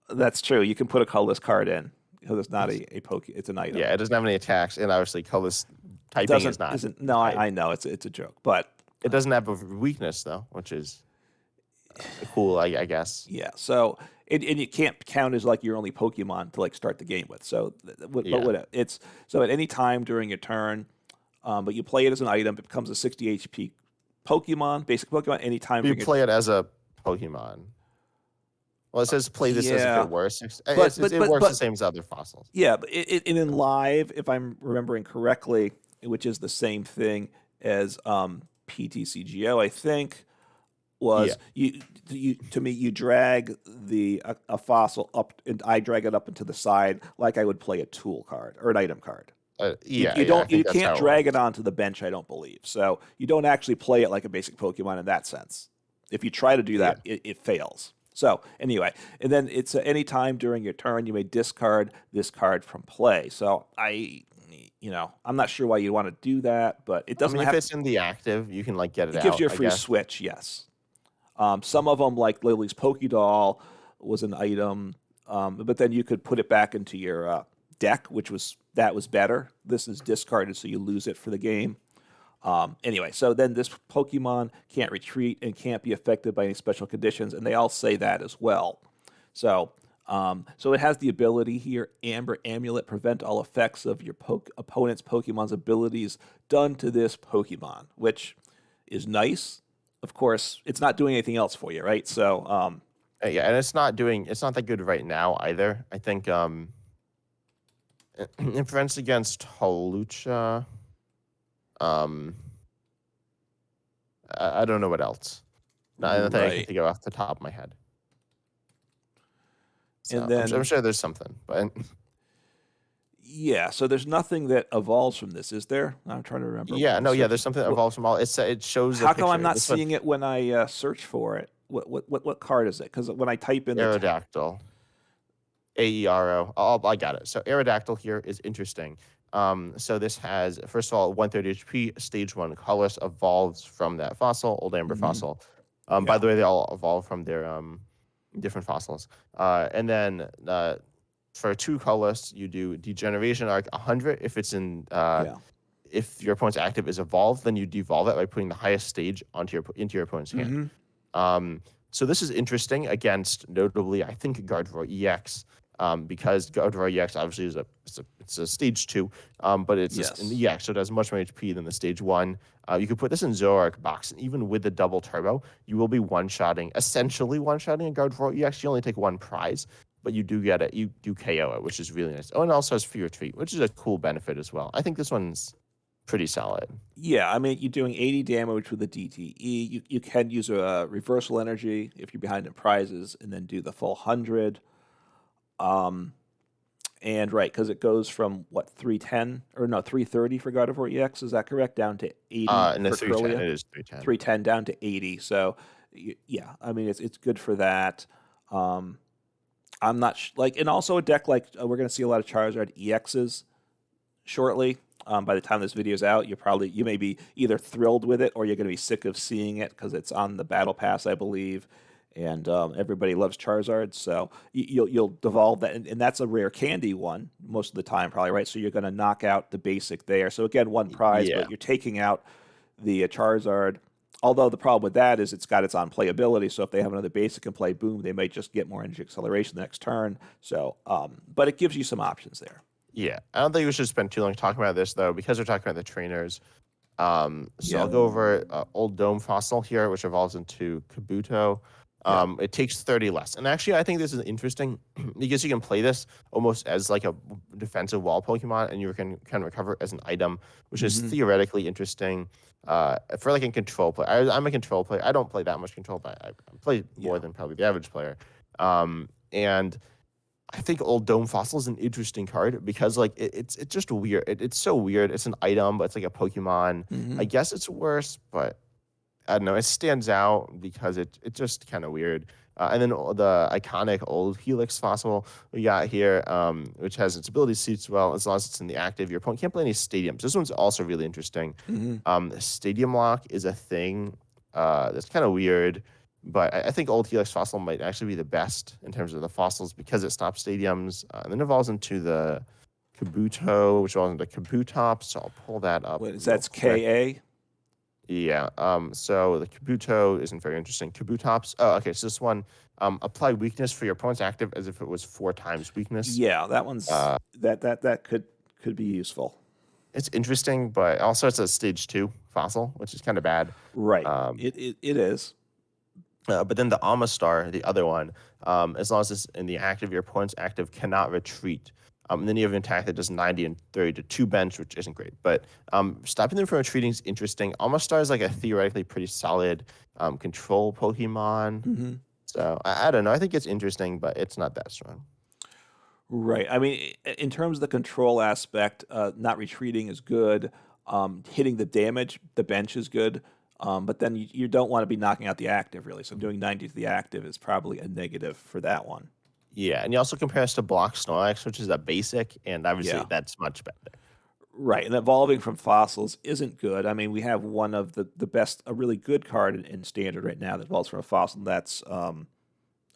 That's true. You can put a colorless card in because it's not a poke. It's an item. Yeah, it doesn't have any attacks, and obviously colorless typing is Doesn't not isn't a no. type. I know it's a joke, but It doesn't have a weakness though, which is cool, I guess. Yeah. So and you can't count as like your only Pokemon to like start the game with. So, but Yeah. what it's so at any time during your turn, but you play it as an item, it becomes a 60 HP Pokemon, basic Pokemon, anytime You during your play it as a Pokemon. Well, it says play this as if it yeah. were But it works the same as other fossils. yeah, but in live, if I'm remembering correctly, which is the same thing as PTCGO, I think Yeah. was you to me you drag a fossil up and I drag it up into the side like I would play a tool card or an item card. Yeah, yeah. I You think that's can't how it drag it works. onto the bench, I don't believe. So you don't actually play it like a basic Pokemon in that sense. If you try to do Yeah. that, it fails. So anyway, and then it's any time during your turn you may discard this card from play. So I'm not sure why you want to do that, but it I doesn't mean, if have. it's in the active, you can like get it It gives out, you a I free guess. switch, yes. Some of them, like Lily's Pokédoll, was an item, but then you could put it back into your deck, that was better. This is discarded, so you lose it for the game. Anyway, so then this Pokemon can't retreat and can't be affected by any special conditions, and they all say that as well. So, so it has the ability here, Amber Amulet, prevent all effects of your opponent's Pokemon's abilities done to this Pokemon, which is nice. Of course, it's not doing anything else for you, right? So, Yeah, and it's not that good right now either. I think it prevents against Hawlucha. Um, I don't know what else. Nothing I can right. think of off the top of my head. And So I'm then, sure there's something, but yeah, so there's nothing that evolves from this, is there? I'm trying to remember. yeah, I'm no, yeah, there's searching. something that evolves from all. It shows a How come I'm picture. not This one, seeing it when I search for it? What card is it? Because when I type in the Aerodactyl. AERO. Oh, I got it. So Aerodactyl here is interesting. So this has, first of all, 130 HP, stage 1 colorless evolves from that fossil, old amber Mhm. fossil. By Yeah, the way, they all evolve from their different fossils. And then for 2 colorless, you do Degeneration Arc 100. yeah. If your opponent's active is evolved, then you devolve it by putting the highest stage into your opponent's hand. Hmm. So this is interesting against notably, I think, Gardevoir EX, because Gardevoir EX obviously it's a stage 2, but in the Yes. EX, so it has much more HP than the stage 1. You could put this in Zoroark box, and even with the double turbo, you will be essentially one-shotting a Gardevoir EX. You only take 1 prize, but you do get it. You do KO it, which is really nice. Oh, and also has Fear Retreat, which is a cool benefit as well. I think this one's pretty solid. Yeah, I mean, you're doing 80 damage with a DTE. You can use a reversal energy if you're behind in prizes, and then do the full 100. Um, and right, because it goes from what 310 or no 330 for God of War EX, is that correct? Down to 80 And the for 310, Corellia. it is 310. 310 down to 80. So yeah, I mean it's good for that. Um, I'm not like, and also a deck like we're going to see a lot of Charizard EXs shortly. By the time this video's out, you may be either thrilled with it or you're going to be sick of seeing it because it's on the Battle Pass, I believe, and everybody loves Charizard. So you'll devolve that, and that's a rare candy one most of the time, probably, right? So you're going to knock out the basic there. So again, 1 prize, Yeah. but you're taking out the Charizard. Although the problem with that is it's got its own playability. So if they have another basic in play, boom, they might just get more energy acceleration the next turn. So, but it gives you some options there. Yeah, I don't think we should spend too long talking about this though, because we're talking about the trainers. So Yeah. I'll go over Old Dome Fossil here, which evolves into Kabuto. Yeah. It takes 30 less, and actually, I think this is interesting because you can play this almost as like a defensive wall Pokemon, and you can recover it as an item, which is Hmm. theoretically interesting. For like a control player, I'm a control player. I don't play that much control, but I play more Yeah. than probably the average player. And I think Old Dome Fossil is an interesting card because like it's just weird. It's so weird. It's an item, but it's like a Pokemon. Hmm. I guess it's worse, but I don't know. It stands out because it's just kind of weird. And then the iconic Old Helix Fossil we got here, which has its ability suits well as long as it's in the active. Your opponent can't play any stadiums. This one's also really interesting. Hmm. Stadium lock is a thing that's kind of weird. But I think Old Helix Fossil might actually be the best in terms of the fossils because it stops stadiums. And then evolves into the Kabuto, which evolves into Kabutops. So I'll pull that up What is real that's quick. KA? Yeah. So the Kabuto isn't very interesting. Kabutops. Oh, okay. So this one, apply weakness for your opponent's active as if it was 4 times weakness. Yeah, that one's Uh, that could be useful. it's interesting, but also it's a stage 2 fossil, which is kind of bad. Right. Um, It is. but then the Amistar, the other one, as long as it's in the active, your opponent's active cannot retreat. And then you have an attack that does 90 and 30 to 2 bench, which isn't great. But stopping them from retreating is interesting. Amistar is like a theoretically pretty solid control Pokemon. Hmm. So I don't know. I think it's interesting, but it's not that strong. Right. I mean, in terms of the control aspect, not retreating is good. Hitting the damage, the bench is good. But then you don't want to be knocking out the active, really. So doing 90 to the active is probably a negative for that one. Yeah, and you also compare us to Block Snorlax, which is a basic, and obviously Yeah. that's much better. Right. And evolving from fossils isn't good. I mean, we have one of the best, a really good card in standard right now that evolves from a fossil. And that's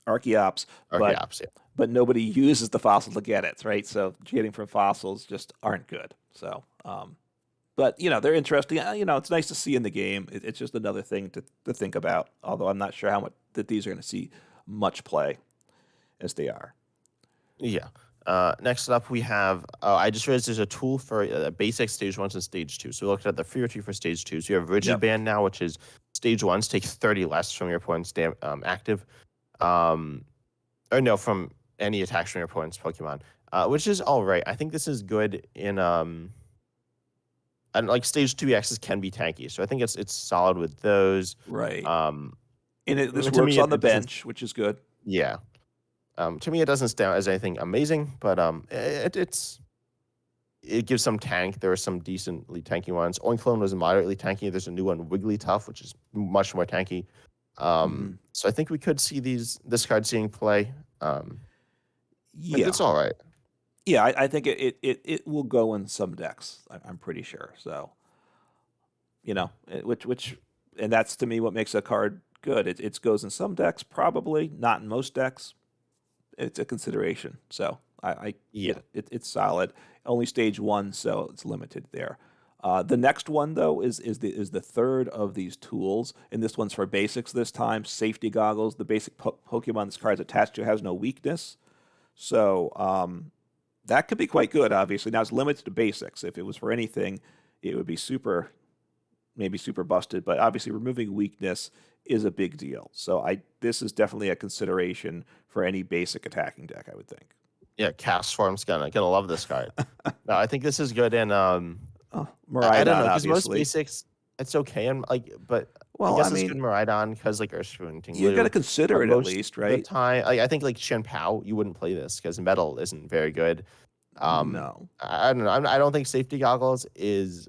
Archeops. But Archeops, yeah. but nobody uses the fossil to get it, right? So getting from fossils just aren't good. So, but they're interesting. It's nice to see in the game. It's just another thing to think about. Although I'm not sure how much that these are going to see much play as they are. Yeah. Next up, we have. I just realized there's a tool for basic stage 1s and stage 2. So we looked at the free tree for stage 2. So you have Rigid Yep. Band now, which is stage 1s take 30 less from your opponent's active, um, or no, from any attacks from your opponent's Pokemon, which is all right. I think this is good in and like stage 2 X's can be tanky, so I think it's solid with those. Right. Um, And this to works me, on the it doesn't. bench, which is good. Yeah. To me, it doesn't stand out as anything amazing, but it gives some tank. There are some decently tanky ones. Oinkologne was moderately tanky. There's a new one, Wigglytuff, which is much more tanky. Hmm. So I think we could see this card seeing play. It's Yeah. all right. Yeah, I think it will go in some decks. I'm pretty sure. So, which and that's to me what makes a card good. It goes in some decks, probably not in most decks. It's a consideration. So I Yeah. it's solid. Only stage one, so it's limited there. The next one though is the third of these tools, and this one's for basics this time. Safety goggles. The basic Pokemon this card's attached to has no weakness, so that could be quite good. Obviously, now it's limited to basics. If it was for anything, it would be maybe super busted. But obviously, removing weakness is a big deal. So this is definitely a consideration for any basic attacking deck, I would think. Yeah, Cast Form's gonna love this card. No, I think this is good, and Oh, I don't Miraidon, know because most obviously. basics it's okay, and but I Well, I guess it's good mean, in Miraidon because like Urshifu and you got to Tinglu. consider it at Most least, of the right? time, I think like Shenpao, you wouldn't play this because Metal isn't very good. No. I don't know. I don't think Safety Goggles is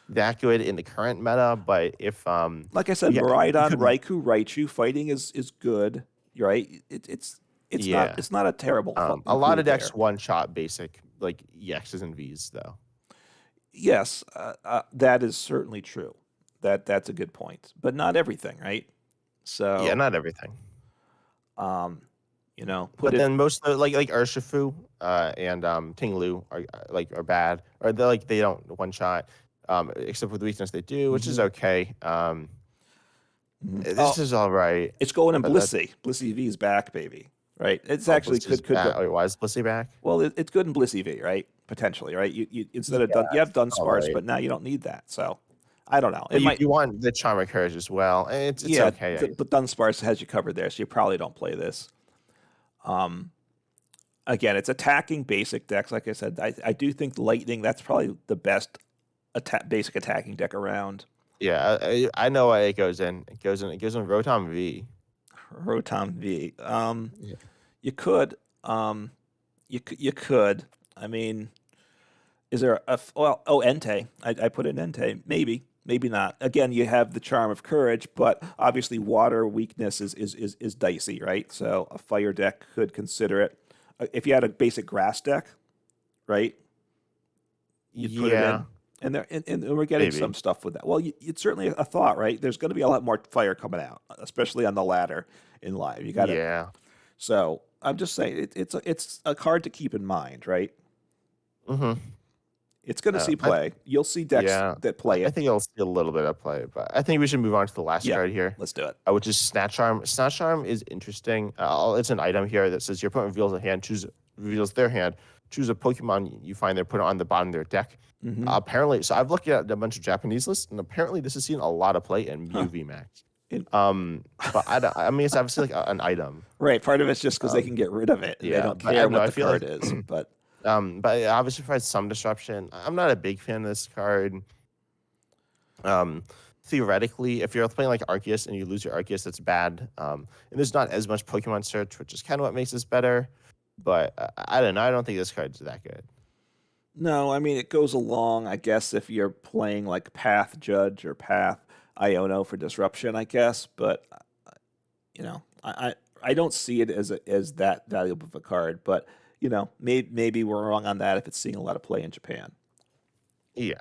that good in the current meta, but if Like I said, you Miraidon, could, Raikou, Raichu fighting is good, right? yeah. it's not a terrible A lot of include decks there. one shot basic like EXs and Vs though. Yes, that is certainly true. That's a good point, but not everything, right? Yeah, So, not everything. um, put But it. then most of the, like Urshifu and Tinglu are bad, or they don't one shot, except for the weakness they do, which is Mhm, okay. mhm. This Oh, is all right, it's going in but that Blissey. Blissey V's back, baby. Right? It's oh actually Blissey's could back. go. Wait, why is Blissey back? Well, it's good in Blissey V, right? Potentially, right? You instead of Yeah, you have it's all Dunsparce, right. but now you don't need that. So I don't know. It But might. you want the Charm Courage as well. It's Yeah, okay. but Dunsparce has you covered there, so you probably don't play this. Um, Again, it's attacking basic decks. Like I said, I do think Lightning. That's probably the best basic attacking deck around. Yeah, I know why it goes in. It goes in Rotom V. Rotom V. Yeah. You could. You could. I mean, is there well? Oh, Entei. I put in Entei. Maybe not. Again, you have the charm of courage, but obviously water weakness is dicey, right? So a fire deck could consider it. If you had a basic grass deck, right? You'd put it Yeah, in, and we're getting some maybe. stuff with that. Well, it's certainly a thought, right? There's going to be a lot more fire coming out, especially on the ladder in live. You got to. Yeah. So I'm just saying it's a card to keep in mind, right? Mm-hmm. It's going to see I play. You'll see decks Yeah, that play I it. think I'll see a little bit of play, but I think we should move on to the last Yeah, card here, let's do it. which is Snatch Arm. Snatch Arm is interesting. It's an item here that says your opponent reveals their hand, choose a Pokemon you find there, put it on the bottom of their deck. Hmm. Apparently, so I've looked at a bunch of Japanese lists, and apparently this has seen a lot of play in Huh. Mew VMAX. It, But I mean, it's obviously like an item. right. Part of it's just because they can Um, get rid of it and they yeah, don't but I care don't know. what I the feel card like, is. But but it obviously provides some disruption. I'm not a big fan of this card. Um, Theoretically, if you're playing like Arceus and you lose your Arceus, that's bad. And there's not as much Pokemon search, which is kind of what makes this better. But I don't know. I don't think this card's that good. no, I mean, it goes along, I guess, if you're playing like Path Judge or Path Iono for disruption, I guess. But, I don't see it as that valuable of a card. But, maybe we're wrong on that if it's seeing a lot of play in Japan. Yeah.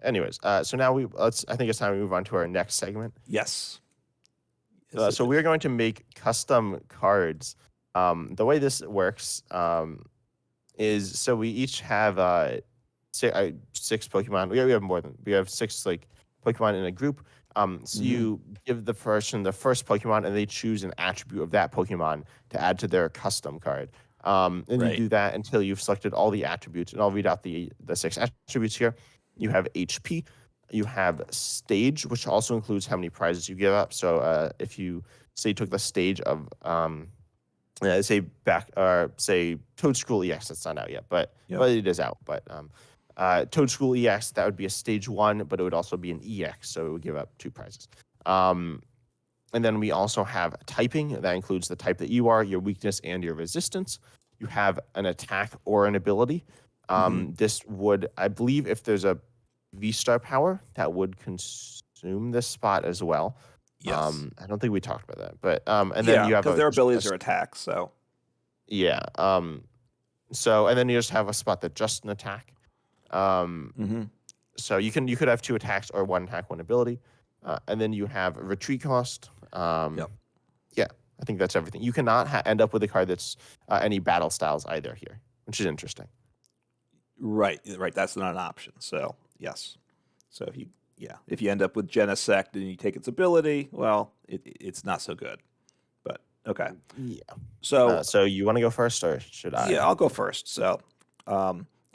Anyways, so now I think it's time we move on to our next segment. Yes. Yes, So it we're going to make custom cards. The way this works is so we each have six Pokemon. We have more than we have six like Pokemon in a group. So Mhm. you give the person the first Pokemon, and they choose an attribute of that Pokemon to add to their custom card. And you Right. do that until you've selected all the attributes. And I'll read out the six attributes here. You have HP. You have stage, which also includes how many prizes you give up. So if you say you took the stage of say Toadschool EX, that's not out yet, but Yep. but it is out. But Toadschool EX, that would be a stage 1, but it would also be an EX, so it would give up 2 prizes. And then we also have typing. That includes the type that you are, your weakness, and your resistance. You have an attack or an ability. This would, I believe, if there's a V-Star power, that would consume this spot as well. Yes. I don't think we talked about that, but and then Yeah, you have because their abilities are attacks. So yeah. So and then you just have a spot that just an attack. Um, hmm so you could have 2 attacks or 1 attack, 1 ability, and then you have a retreat cost. Yep. Yeah, I think that's everything. You cannot end up with a card that's any battle styles either here, which is interesting. Right. That's not an option. So yes. So if you end up with Genesect and you take its ability, well, it's not so good. But okay. Yeah. So So you want to go first, or should I? yeah, I'll go first. So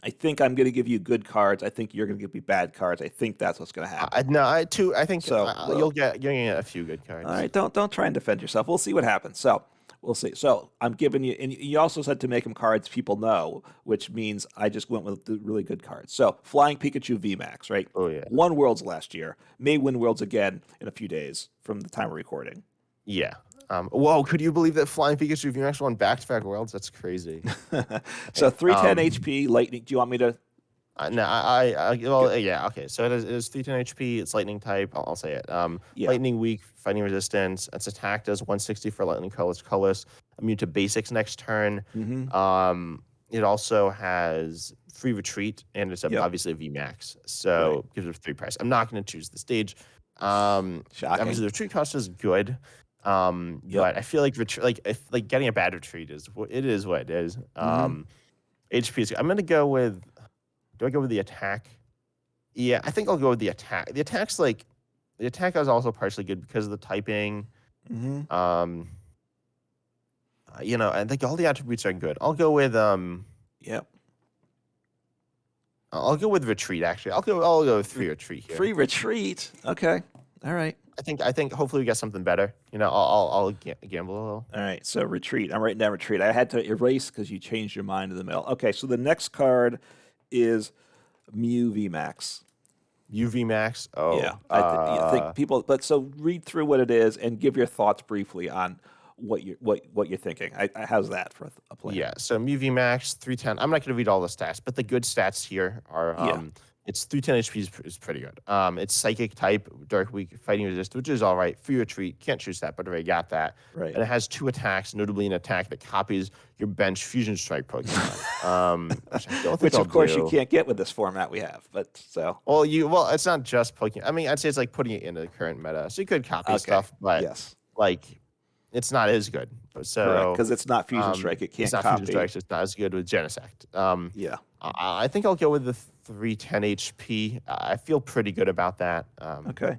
I think I'm going to give you good cards. I think you're going to give me bad cards. I think that's what's going to happen. I think So, you'll get a few good cards. All right, don't try and defend yourself. We'll see what happens. So we'll see. So I'm giving you, and you also said to make them cards people know, which means I just went with the really good cards. So Flying Pikachu VMAX, right? Oh yeah. Won Worlds last year. May win Worlds again in a few days from the time of recording. Yeah. Whoa, could you believe that Flying Pikachu VMAX won back-to-back worlds? That's crazy. So 310 Um, HP, lightning. Do you want me to? No, yeah, okay. So it is 310 HP. It's lightning type. I'll say it. Yeah. Lightning weak, fighting resistance. Its attack does 160 for lightning colorless. Immune to basics next turn. Mm-hmm. It also has free retreat, and it's Yep. obviously a VMAX. So Right. gives it 3 price. I'm not going to choose the stage. Shocking. Obviously the retreat cost is good. Yep. But I feel like if getting a bad retreat is what it is. HP is. I'm going to go with. Do I go with the attack? Yeah, I think I'll go with the attack. The attack is also partially good because of the typing. Mm-hmm. I think all the attributes are good. I'll go with Yep. I'll go with retreat. Actually, I'll go with free retreat here. Free retreat. Okay. All right. I think hopefully we get something better. I'll gamble a little. All right. So retreat. I'm writing down retreat. I had to erase because you changed your mind in the middle. Okay. So the next card is Mew VMAX. UV Max. Oh, Yeah. I think people. But so read through what it is and give your thoughts briefly on what you're thinking. How's that for a plan? yeah. So UV Max 310. I'm not going to read all the stats, but the good stats here are Yeah. It's 310 HP is pretty good. It's psychic type, dark weak, fighting resist, which is all right. Free retreat, can't choose that, but I already got that. Right. And it has 2 attacks, notably an attack that copies your bench Fusion Strike Pokemon. Which I don't think Which I'll of course you do. can't get with this format we have. But so Well, it's not just Pokemon. I mean, I'd say it's like putting it into the current meta. So you could copy okay. stuff, but Yes. like it's not as good. Correct, So because it's not Fusion Strike. It it's can't not Fusion copy. Strike, so it's not as good with Genesect. Yeah. I think I'll go with the 310 HP. I feel pretty good about that. Okay.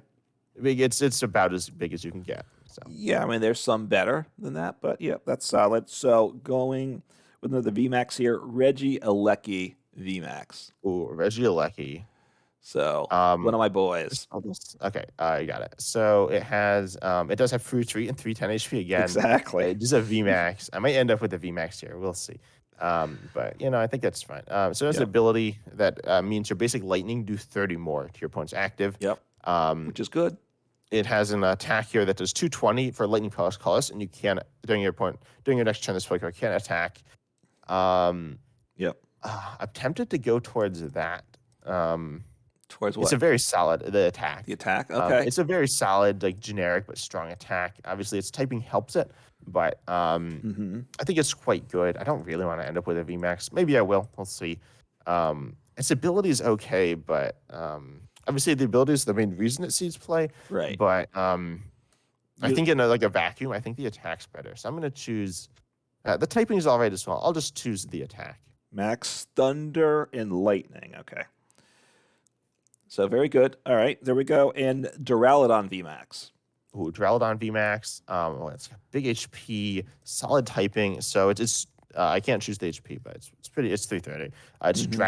It's about as big as you can get. So, Yeah, I mean, there's some better than that, but yeah, that's solid. So going with another VMAX here, Reggie Alecki VMAX. ooh, Regieleki. So one Um, of my boys. okay, you got it. So it does have free retreat and 310 HP again. Exactly. It does a VMAX. I might end up with a VMAX here. We'll see. But I think that's fine. So there's an Yep. ability that means your basic lightning do 30 more to your opponent's active. Yep. Which is good. It has an attack here that does 220 for lightning colors, and you can't during your next turn. This Pokemon can't attack. Um, Yep. I'm tempted to go towards that. Towards It's what? a very solid the attack. The attack? Okay. It's a very solid, like generic but strong attack. Obviously, its typing helps it, but Mm-hmm. I think it's quite good. I don't really want to end up with a VMAX. Maybe I will. We'll see. Its ability is okay, but obviously the ability is the main reason it sees play. Right. But I You think in a vacuum, I think the attack's better. So I'm gonna choose. The typing is all right as well. I'll just choose the attack. Max Thunder and Lightning. Okay. So very good. All right, there we go. And Duraludon VMAX. Ooh, Duraludon VMAX. It's got big HP, solid typing. So it's I can't choose the HP, but it's pretty. It's 330.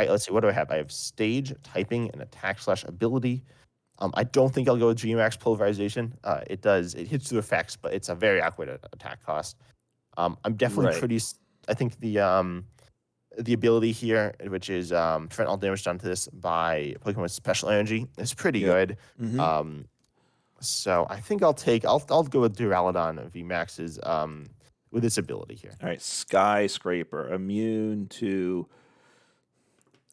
Let's see. What do I have? I have stage, typing, and attack/ability. I don't think I'll go with GMAX Pulverization. It hits through effects, but it's a very awkward attack cost. I'm definitely Right. I think the ability here, which is prevent all damage done to this by Pokemon with special energy, is pretty Yep. good. Mm-hmm. So I think I'll go with Duraludon VMAX's with its ability here. All right. Skyscraper. Immune to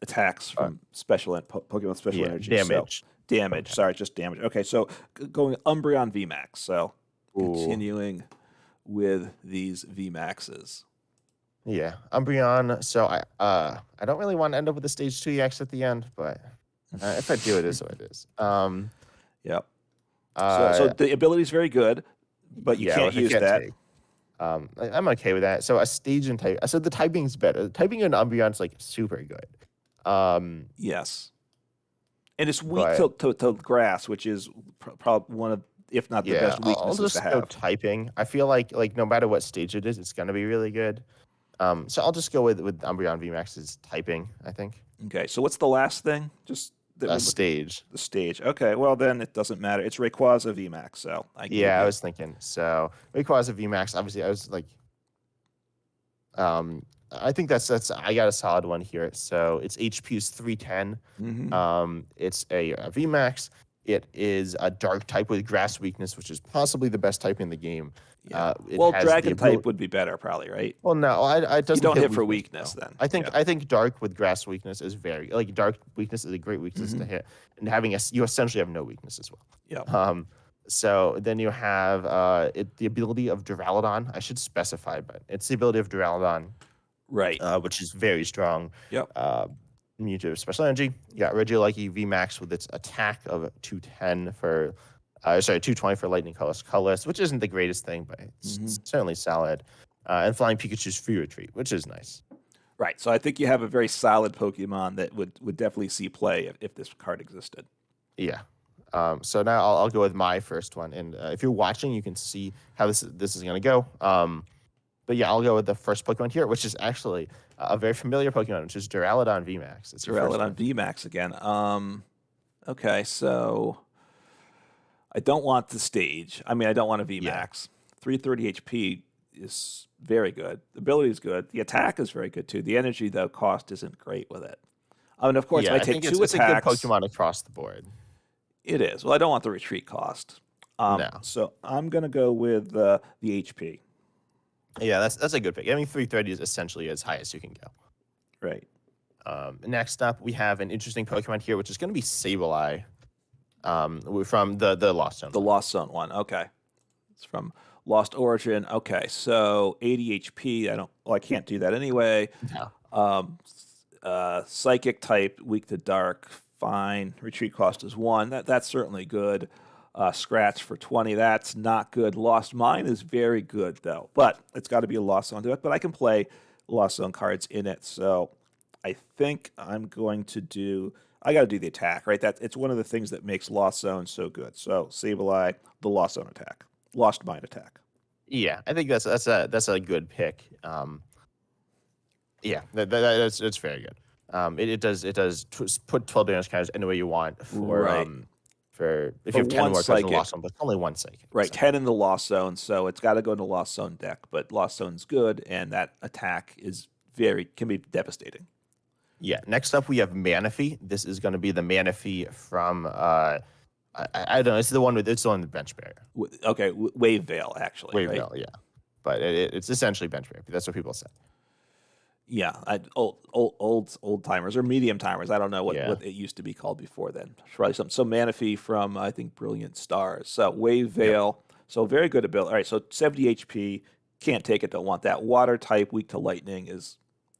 attacks Uh, from Pokemon special yeah, energy. damage. So damage. Sorry, just damage. Okay, so going Umbreon VMAX. So Ooh. continuing with these VMAXs. Yeah, Umbreon. So I don't really want to end up with a stage 2 EX at the end, but if I do, it is what it is. Yep. So the ability is very good, but you can't which I use that. take. I'm okay with that. So a stage and type. So the typing's better. The typing in Umbreon's like super good. Yes. And it's weak But to grass, which is probably one of, if not the yeah, best I'll weaknesses to just go have. typing. I feel like no matter what stage it is, it's gonna be really good. So I'll just go with Umbreon VMAX's typing. I think Okay, so what's the last thing? Just that we're looking- stage. the stage. Okay, well then it doesn't matter. It's Rayquaza VMAX, so I give Yeah, I you. was thinking. So Rayquaza VMAX. Obviously, I was like, I think that's I got a solid one here. So its HP is 310. Mhm. It's a VMAX. It is a dark type with grass weakness, which is possibly the best type in the game. Yeah. It Well, has the Dragon ability. type would be better, probably, right? Well, no, it You doesn't don't hit for weakness. weakness No. then. I think dark with grass weakness is very dark weakness is a great weakness to hit, and you essentially have no weakness as well. Yeah. So then you have the ability of Duraludon. I should specify, but it's the ability of Duraludon, Right. which is very strong. Yep. Immune to special energy. You got Regieleki VMAX with its attack of 210 for, 220 for lightning colorless, which isn't the greatest thing, but it's certainly solid. And Flying Pikachu's free retreat, which is nice. Right. So I think you have a very solid Pokemon that would definitely see play if this card existed. Yeah. So now I'll go with my first one, and if you're watching, you can see how this is going to go. But yeah, I'll go with the first Pokemon here, which is actually a very familiar Pokemon, which is Duraludon VMAX. It's your first Duraludon one. VMAX again. Okay, so I don't want the stage. I mean, I don't want a VMAX. 330 HP is very good. The ability is good. The attack is very good too. The energy, though, cost isn't great with it. And of course, if I take think two it's attacks, a good Pokemon across the board. it is. Well, I don't want the retreat cost. No. So I'm going to go with the HP. Yeah, that's a good pick. I mean, 330 is essentially as high as you can go. Right. Next up, we have an interesting Pokemon here, which is going to be Sableye, from the Lost Zone. The Lost Zone one. Okay. It's from Lost Origin. Okay. So 80 HP. I can't do that anyway. No. Psychic type, weak to dark. Fine. Retreat cost is 1. That's certainly good. Scratch for 20. That's not good. Lost Mine is very good, though. But it's got to be a Lost Zone to it. But I can play Lost Zone cards in it. So I think I'm going to do. I got to do the attack, right? It's one of the things that makes Lost Zone so good. So Sableye, the Lost Zone attack, Lost Mine attack. Yeah, I think that's a good pick. Yeah, that's very good. It does put 12 damage counters any way you want Right. for if For you have 10 one more cards in the psychic. Lost Zone, but it's only one psychic. Right, So. 10 in the Lost Zone, so it's got to go in the Lost Zone deck. But Lost Zone's good, and that attack can be devastating. Yeah. Next up, we have Manaphy. This is going to be the Manaphy from I don't know. It's the one with Bench Barrier. Okay, Wave Veil actually. Wave right? Veil, yeah. But it's essentially Bench Barrier. That's what people say. Yeah, old timers or medium timers. I don't know what Yeah. it used to be called before then. Probably something. So Manaphy from I think Brilliant Stars. So Wave Veil. So very good ability. All right, so 70 HP. Can't take it. Don't want that. Water type, weak to lightning is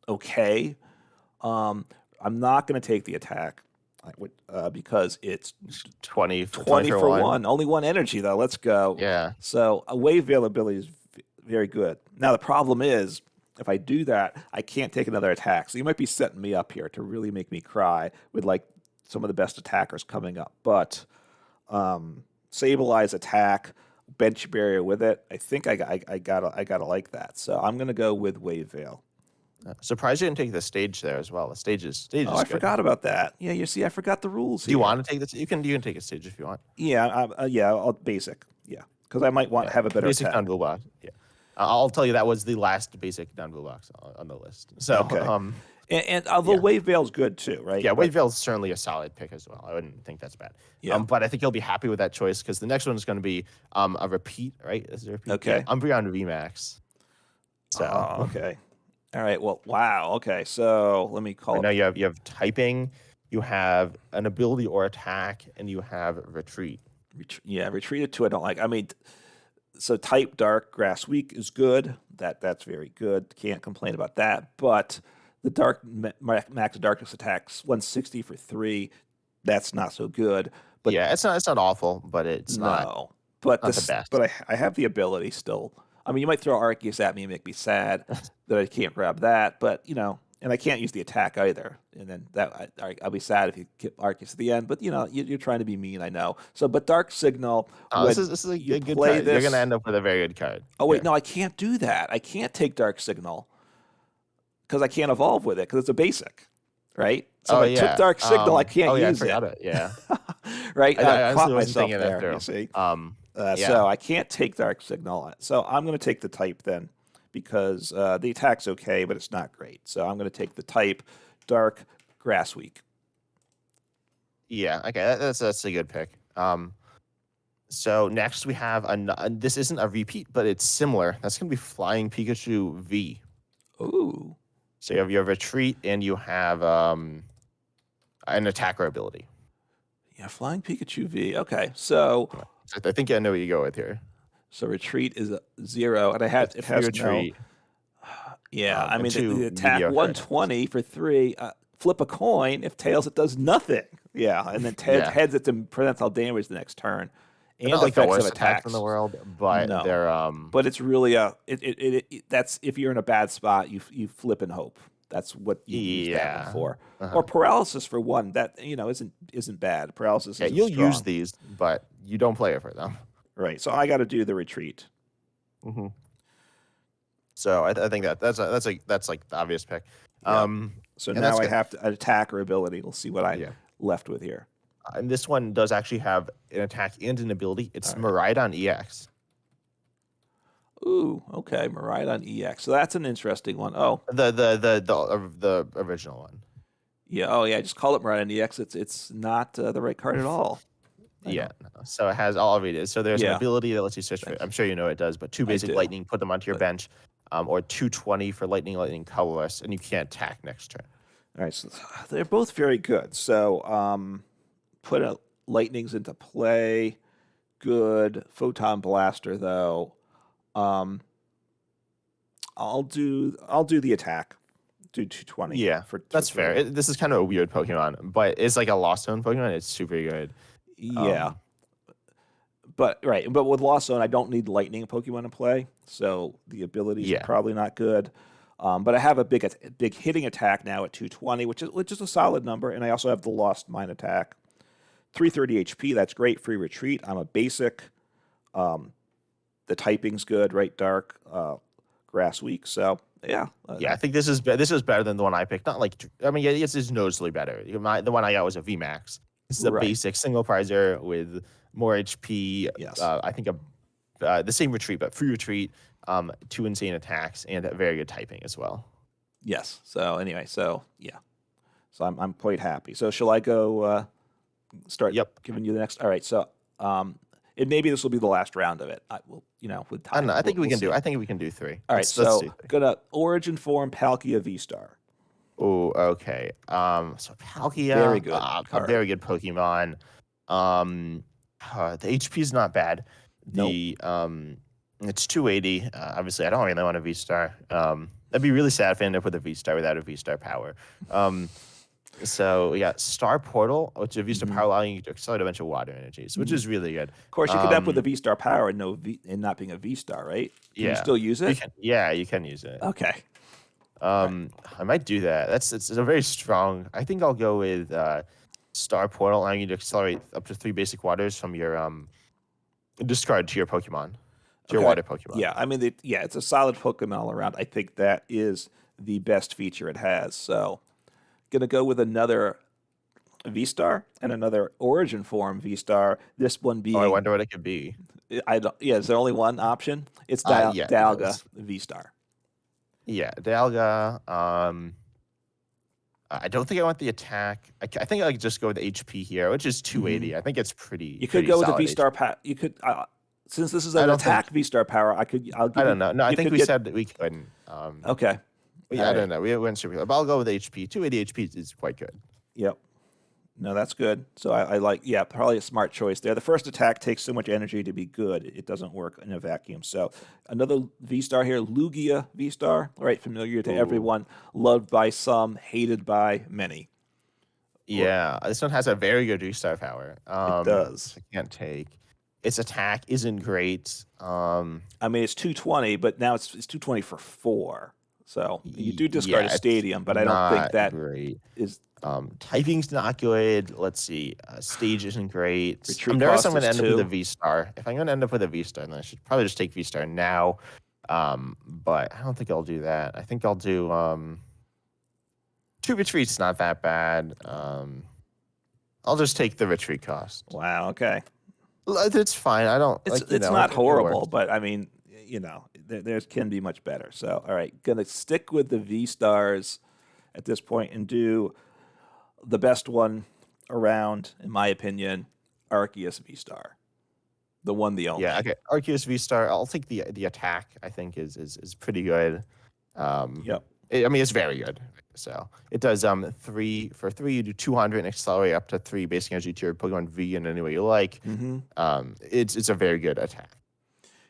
okay. I'm not going to take the attack because it's 20 20 for for one. one. Only one energy though. Let's go. Yeah. So a Wave Veil ability is very good. Now the problem is if I do that, I can't take another attack. So you might be setting me up here to really make me cry with like some of the best attackers coming up. But Sableye's attack, bench barrier with it, I think I gotta like that. So I'm gonna go with Wave Veil. Surprised you didn't take the stage there as well. The stage is Oh, I good. forgot about that. Yeah, you see, I forgot the rules. Do you want to take this? You can take a stage if you want. Yeah, I'll basic. Yeah, because I might want to have a better basic attack. non-blue box. Yeah, I'll tell you that was the last basic non-blue box on the list. So Okay. And although Wave Veil's good too, right? yeah, Wave Veil's certainly a solid pick as well. I wouldn't think that's bad. Yeah. But I think you'll be happy with that choice because the next one is going to be a repeat, right? Is it a repeat? Okay. Yeah, Umbreon VMAX. So okay. All right. Well, wow. Okay. So let me call right it. now you have typing, you have an ability or attack, and you have retreat. Retreated to I don't like. I mean, so type dark grass weak is good. That's very good. Can't complain about that. But the dark max darkness attacks 160 for 3. That's not so good. But yeah, it's not awful, but it's not. But not the best. But I have the ability still. I mean, you might throw Arceus at me and make me sad that I can't grab that. But and I can't use the attack either. And then I'll be sad if you get Arceus at the end. But you're trying to be mean, I know. So, but Dark Signal. This is a good card. You're gonna end up with a very good card. Oh wait, no, I can't do that. I can't take Dark Signal because I can't evolve with it because it's a basic, right? So if I took Dark Signal, I can't use it. Yeah, Yeah. right. I caught wasn't myself thinking there. that You see. Yeah. So I can't take Dark Signal. So I'm going to take the type then because the attack's okay, but it's not great. So I'm going to take the type Dark Grass Weak. Yeah, okay, that's a good pick. So next we have this isn't a repeat, but it's similar. That's going to be Flying Pikachu V. Ooh. So you have your retreat and you have an attacker ability. Yeah, Flying Pikachu V. Okay, so I think I know what you go with here. So retreat is a 0, and it has retreat. No. Yeah, I mean the attack mediocre 120 for 3. Flip a coin. If tails, it does nothing. Yeah, and then heads, it prevents all damage the next turn. And like the effects worst of attacks in the world, but No. they're But it's really that's if you're in a bad spot, you flip and hope. That's what you use that one for. Or paralysis for 1. That isn't bad. Paralysis. Yeah, you'll use these, but you don't play it for them. Right. So I got to do the retreat. Mm-hmm. So I think that's like the obvious pick. Yeah. So now I have to attack or ability. We'll see what I left with here. And this one does actually have an attack and an ability. It's Miraidon EX. Ooh, okay, Miraidon EX. So that's an interesting one. Oh, the original one. Yeah. Oh, yeah. Just call it Miraidon EX. It's not the right card at all. Yeah. No. So it has all of it. So there's an ability that lets you switch. I'm sure you know it does, but 2 basic lightning, put them onto your bench, or 220 for lightning colorless, and you can't attack next turn. All right. So they're both very good. So put lightnings into play. Good. Photon Blaster though. I'll do the attack. Do 220. Yeah, that's fair. This is kind of a weird Pokemon, but it's like a Lost Zone Pokemon. It's super good. Yeah. but with Lost Zone, I don't need lightning Pokemon to play, so the abilities are Yeah. probably not good. But I have a big hitting attack now at 220, which is a solid number, and I also have the Lost Mine attack, 330 HP. That's great. Free retreat. I'm a basic. Um, the typing's good, right? Dark, grass weak. So yeah, Yeah, I think this is better than the one I picked. Not like I mean, yeah, it's noticeably better. The one I got was a VMAX. This is a right. basic single prizer with more HP. Yes, I think the same retreat, but free retreat, 2 insane attacks, and very good typing as well. yes. So anyway, so yeah, so I'm quite happy. So shall I go start Yep. giving you the next? All right. So and maybe this will be the last round of it. I will, with I don't time. know. I think we We'll can see. do. I think we can do 3. All right. Let's So do 3. gonna Origin Form Palkia V Star. Oh, okay. So Very Palkia, good a card. very good Pokemon. Um, the HP is not bad. Nope. It's 280. Obviously, I don't really want a V Star. That'd be really sad if I end up with a V Star without a V Star power. So we got Star Portal, which is a V Star Mhm. power allowing you to accelerate a bunch of water energies, which Mhm. is really good. Of course, you could end up with a Um, V Star power and not being a V Star, right? Can you yeah, still use it? you can use it. Okay. All right. I might do that. It's a very strong. I think I'll go with Star Portal, allowing you to accelerate up to 3 basic waters from your discard to your Pokemon, to your Okay. water Pokemon. Yeah. I mean, it's a solid Pokemon all around. I think that is the best feature it has. So, gonna go with another V Star and another Origin Form V Star. This one Oh, I being, wonder what it could be. I don't. Yeah. Is there only one option? It's Yeah, there Dialga is. V Star. Yeah, Dialga. I don't think I want the attack. I think I could just go with HP here, which is 280. I think it's You could pretty go with the solid V Star HP. power. You could, since this is I an don't think. attack V Star power. I'll I give don't you. know. No, I You think could we get. said that we couldn't. Okay. Yeah, All I right. don't know. We went super. But I'll go with HP. 280 HP is quite good. Yep. No, that's good. So I like, yeah, probably a smart choice there. The first attack takes so much energy to be good; it doesn't work in a vacuum. So another V Star here, Lugia V Star, right? Familiar to Ooh. everyone, loved by some, hated by many. Or Yeah, this one has a very good restart power. it does. So I can't take. Its attack isn't great. I mean, it's 220, but now it's 220 for 4. So you do discard a Yeah, it's stadium, but I don't think not that great. is Typing's not good. Let's see. Stage isn't great. I'm retreat nervous I'm cost going to is end up with a 2. V Star. If I'm going to end up with a V Star, then I should probably just take V Star now. But I don't think I'll do that. I think I'll do 2 retreats. Not that bad. I'll just take the retreat cost. Wow. Okay. It's fine. I don't It's like it's not it works. horrible, but I mean, there can be much better. So, all right, gonna stick with the V Stars at this point and do the best one around, in my opinion, Arceus V Star, the one, the Yeah. only. Okay. Arceus V Star. I'll take the attack. I think is pretty good. Um, Yep. I mean, it's very good. So it does 3 you do 200 and accelerate up to 3 basic energy to your Pokemon V in any way you like. Hmm. It's a very good attack.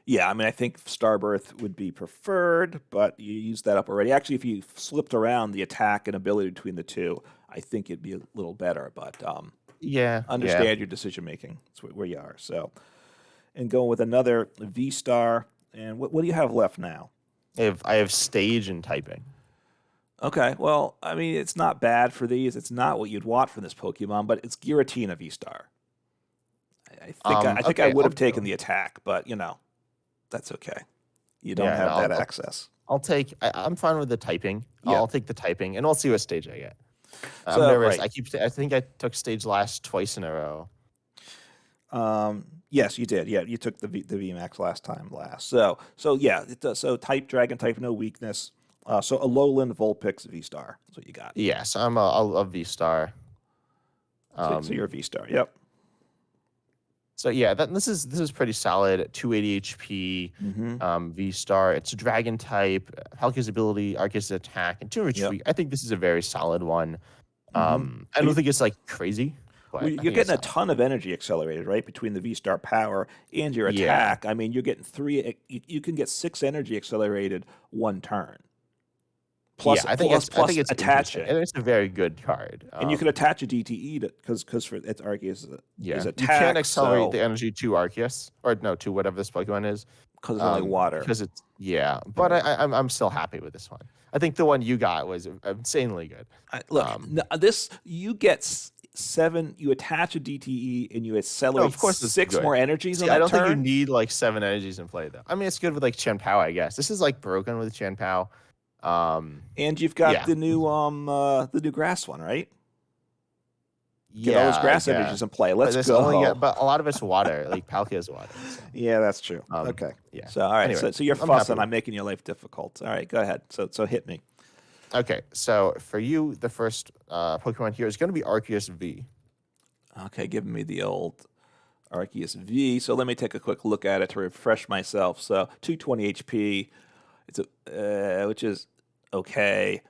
Yeah, I mean, I think Starbirth would be preferred, but you used that up already. Actually, if you flipped around the attack and ability between the two, I think it'd be a little better. But Yeah, yeah. understand your decision making. That's where you are. So, and going with another V Star. And what do you have left now? I have stage and typing. Okay, well, I mean, it's not bad for these. It's not what you'd want from this Pokemon, but it's Giratina V Star. I think I Okay, would I'll have taken go. the attack, but that's okay. You don't Yeah, no, have that access. I'll take. I'm fine with the typing. Yeah. I'll take the typing, and we'll see what stage I get. I'm So nervous. right. I think I took stage last twice in a row. Yes, you did. Yeah, you took the VMAX last. So yeah, it does. So type Dragon type, no weakness. So a Alolan Vulpix V Star. That's what you got. Yes, I'm a V Star. So you're a V Star. Yep. So yeah, this is pretty solid. 280 HP, Mm-hmm. V Star. It's a Dragon type. Palkia's ability, Arceus' attack, and 2 Yep. retreat. I think this is a very solid one. Mm-hmm. I don't think it's like crazy, but Well, I you're think it's getting a solid. ton of energy accelerated, right, between the V Star power and your Yeah, attack. I mean, you're getting 3. You can get 6 energy accelerated one turn. Yeah, plus I think plus it's I think plus it's interesting, attaching. and it's a very good card. And you can attach a DTE to because for its Arceus is Yeah, you can't attack, accelerate so the energy to Arceus, or no, to whatever this Pokemon is, because it's only water. because it's yeah. But I'm still happy with this one. I think the one you got was insanely good. Look, Um, this you get 7. You attach a DTE and you no, accelerate of course it's 6 good. more energies See, on I that don't think you turn, need like 7 energies in play though. I mean, it's good with like Chien-Pao, I guess. This is like broken with Chien-Pao. Um, and you've got yeah, the new grass one, right? Get all those yeah, I grass guess. energies in play. But Let's this only go. get, but a lot of it's water. Like Palkia is water. So, Yeah, that's true. um, Okay. yeah. So all right. Anyway, So you're I'm happy fussing. with I'm making your life difficult. All right. Go ahead. So hit me. Okay, so for you, the first Pokemon here is going to be Arceus V. Okay, giving me the old Arceus V. So let me take a quick look at it to refresh myself. So 220 HP. It's which is okay.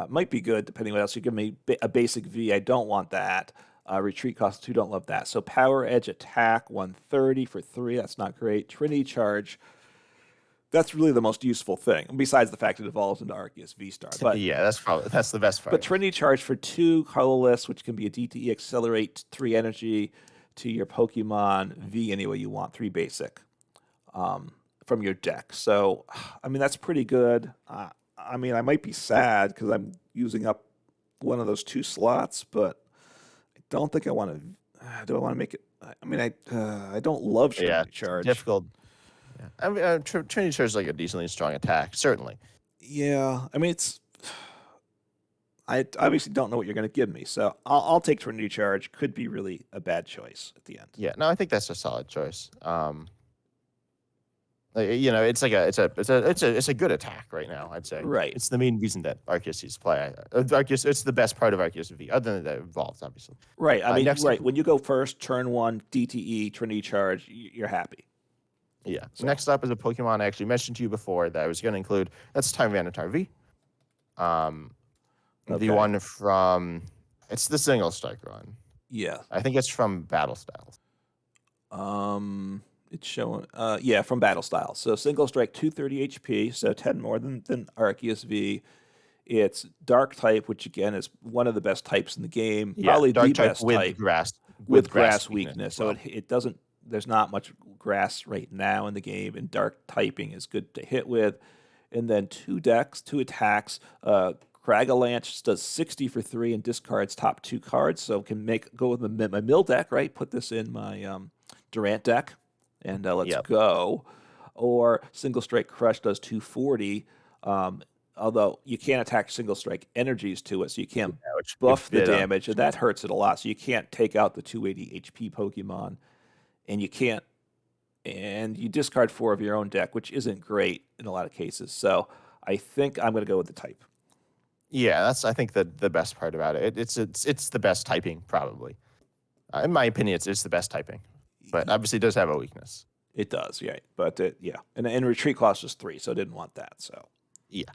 Might be good depending on what else you give me. A basic V. I don't want that. Retreat cost 2. Don't love that. So power edge attack 130 for 3. That's not great. Trinity charge. That's really the most useful thing, besides the fact it evolves into Arceus V-Star. But Yeah, that's the best but part. Trinity charge for 2 colorless, which can be a DTE accelerate 3 energy to your Pokemon V any way you want, 3 basic from your deck. So I mean that's pretty good. I mean I might be sad because I'm using up one of those 2 slots, but I don't think I want to. Do I want to make it? I mean I don't love Yeah, Trinity it's charge. difficult. Yeah. I mean, Trinity Charge is like a decently strong attack, certainly. Yeah, I mean it's. I obviously don't know what you're going to give me, so I'll take Trinity Charge. Could be really a bad choice at the end. Yeah, no, I think that's a solid choice. You know, it's like it's a good attack right now. I'd say Right. it's the main reason that Arceus sees play. Arceus, it's the best part of Arceus V, other than that it evolves, obviously. Right. I mean, Next, right. When you go first, turn 1, DTE, Trinity Charge, you're happy. yeah. So. Next up is a Pokemon I actually mentioned to you before that I was going to include. That's Tyranitar V. Okay. The one from it's the single strike one. Yeah. I think it's from Battle Styles. It's showing. Yeah, from Battle Style. So single strike, 230 HP, so 10 more than Arceus V. It's Dark type, which again is one of the best types in the game. Yeah, Probably Dark the type best with type grass with grass weakness. as So well. it doesn't. There's not much grass right now in the game, and Dark typing is good to hit with. And then 2 decks, 2 attacks. Cragalanche does 60 for 3 and discards top 2 cards, so can go with my mill deck, right? Put this in my Durant deck, and let's Yep. go. Or Single Strike Crush does 240, although you can't attach Single Strike energies to it, so you can't which buff the bit, damage, and that hurts it a lot. So you can't take out the 280 HP Pokemon, and you discard 4 of your own deck, which isn't great in a lot of cases. So I think I'm going to go with the type. Yeah, that's I think the best part about it. It's the best typing probably. In my opinion, it's the best typing, but obviously it does have a weakness. It does, yeah. But yeah, and retreat cost is 3, so I didn't want that. So Yeah.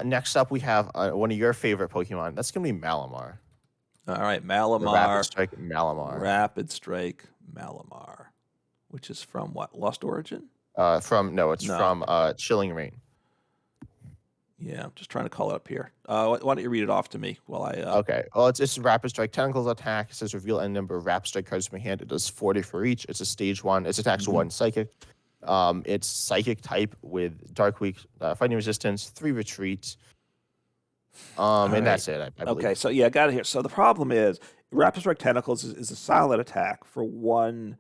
Next up, we have one of your favorite Pokemon. That's gonna be Malamar. all right, The Malamar, Rapid Strike Malamar. Rapid Strike Malamar, which is from what? Lost Origin? It's No. from Chilling Reign. Yeah, I'm just trying to call it up here. Why don't you read it off to me while I? Okay. Well, it's Rapid Strike Tentacles attack. It says reveal any number of Rapid Strike cards from your hand. It does 40 for each. It's a stage 1. It's attacks 1 Psychic. It's Psychic type with Dark Weak, fighting resistance, 3 retreat. And that's it. I believe. Okay, so yeah, I got it here. So the problem is, Rapid Strike Tentacles is a solid attack for 1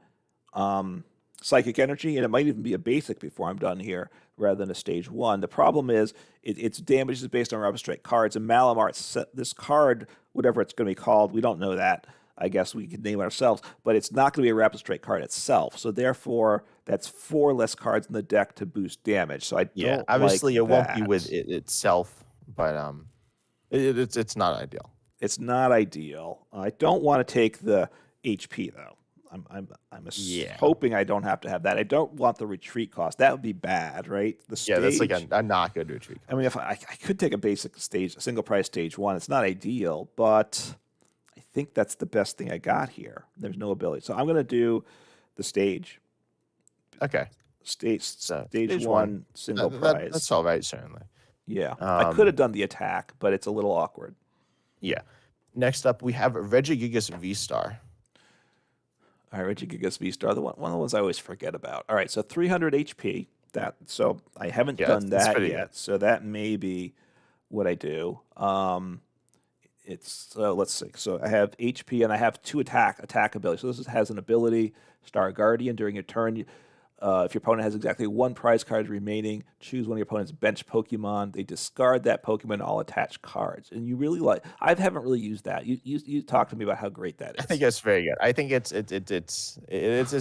psychic energy, and it might even be a basic before I'm done here, rather than a stage 1. The problem is, its damage is based on Rapid Strike cards, and Malamar, this card, whatever it's going to be called, we don't know that. I guess we could name it ourselves, but it's not going to be a Rapid Strike card itself. So therefore, that's 4 less cards in the deck to boost damage. So I don't obviously like it won't be that. with it itself, but it's not ideal. It's not ideal. I don't want to take the HP though. I'm hoping I don't have to have that. I don't want the retreat cost. That would be bad, right? The stage. Yeah, that's like a not good retreat. I mean, if I could take a basic stage, a single price stage 1, it's not ideal, but I think that's the best thing I got here. There's no ability, so I'm going to do the stage. Okay. Stage So, stage stage 1 single price. That's all right, certainly. Yeah, I could Um, have done the attack, but it's a little awkward. yeah. Next up, we have Regigigas V-Star. All right, Regigigas V Star, one of the ones I always forget about. All right, so 300 HP. So I haven't Yeah, done that's that pretty good. yet. So that may be what I do. It's let's see. So I have HP and I have two attack ability. So has an ability, Star Guardian. During your turn, if your opponent has exactly one prize card remaining, choose one of your opponent's bench Pokemon. They discard that Pokemon and all attached cards. And you really like. I haven't really used that. You talked to me about how great that I think is. it's very good. I think it's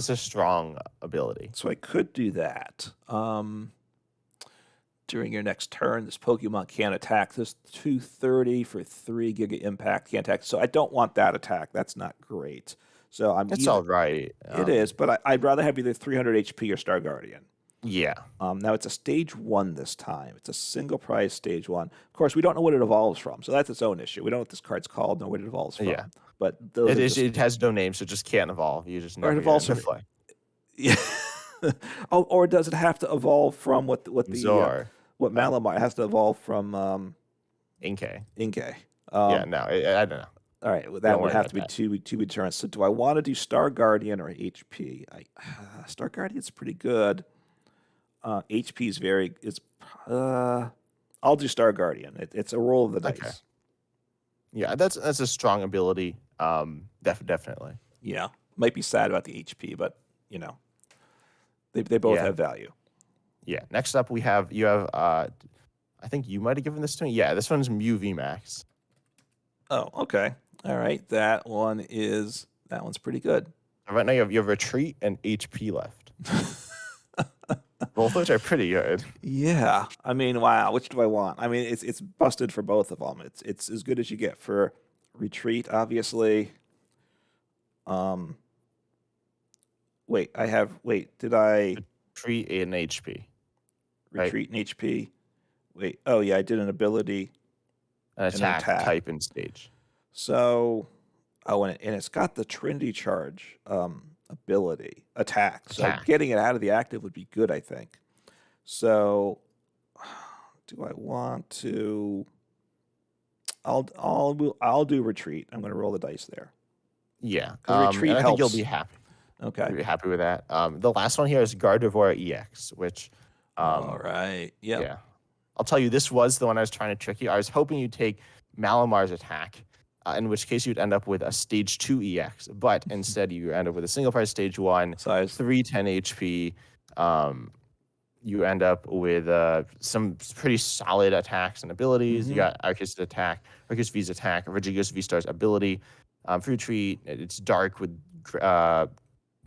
a strong ability. So I could do that. During your next turn, this Pokemon can't attack. This 230 for 3 Giga Impact can't attack. So I don't want that attack. That's not great. So I'm It's either all right. it is, but I'd rather have either 300 HP or Star Guardian. Yeah. Now it's a stage 1 this time. It's a single prize stage 1. Of course, we don't know what it evolves from, so that's its own issue. We don't know what this card's called, know what it evolves from. Yeah. But those It are is. just, It has no name, so it just can't evolve. You just or it never get evolves into from. play. Yeah. Oh, or does it have to evolve from Zor, what Malamar has to evolve from Inkay. Inkay? Yeah. No, I don't know. All right, well, that Don't would worry have about to be that. two returns. So do I want to do Star Guardian or HP? Star Guardian's pretty good. HP is I'll do Star Guardian. It's a roll of the Okay. dice. Yeah, that's a strong ability. Definitely. Yeah, might be sad about the HP, but you know they both Yeah. have value. Yeah. Next up, you have. I think you might have given this to me. Yeah, this one's Mew VMAX. Oh, okay. All right, that one's pretty good. Right now, you have Retreat and HP left. Both which are pretty good. Yeah, I mean, wow. Which do I want? I mean, it's busted for both of them. It's as good as you get for Retreat, obviously. Wait, did I Retreat and HP. Right? Retreat and HP? Wait, oh yeah, I did an ability An and an attack, attack. type, and stage. So, and it's got the Trinity Charge ability attack. So Attack. getting it out of the active would be good, I think. So, do I want to? I'll do Retreat. I'm going to roll the dice there. Yeah. Retreat and I think you'll helps. be happy. Okay. You'll be happy with that. The last one here is Gardevoir EX, which. All right. Yep. Yeah. I'll tell you, this was the one I was trying to trick you. I was hoping you'd take Malamar's attack, in which case you'd end up with a stage 2 EX, but instead you end up with a single price stage 1, Size 310 HP. You end up with some pretty solid attacks and abilities. You got Arceus attack, Arceus V's attack, Regigigas V-Star's ability. For Retreat, it's dark with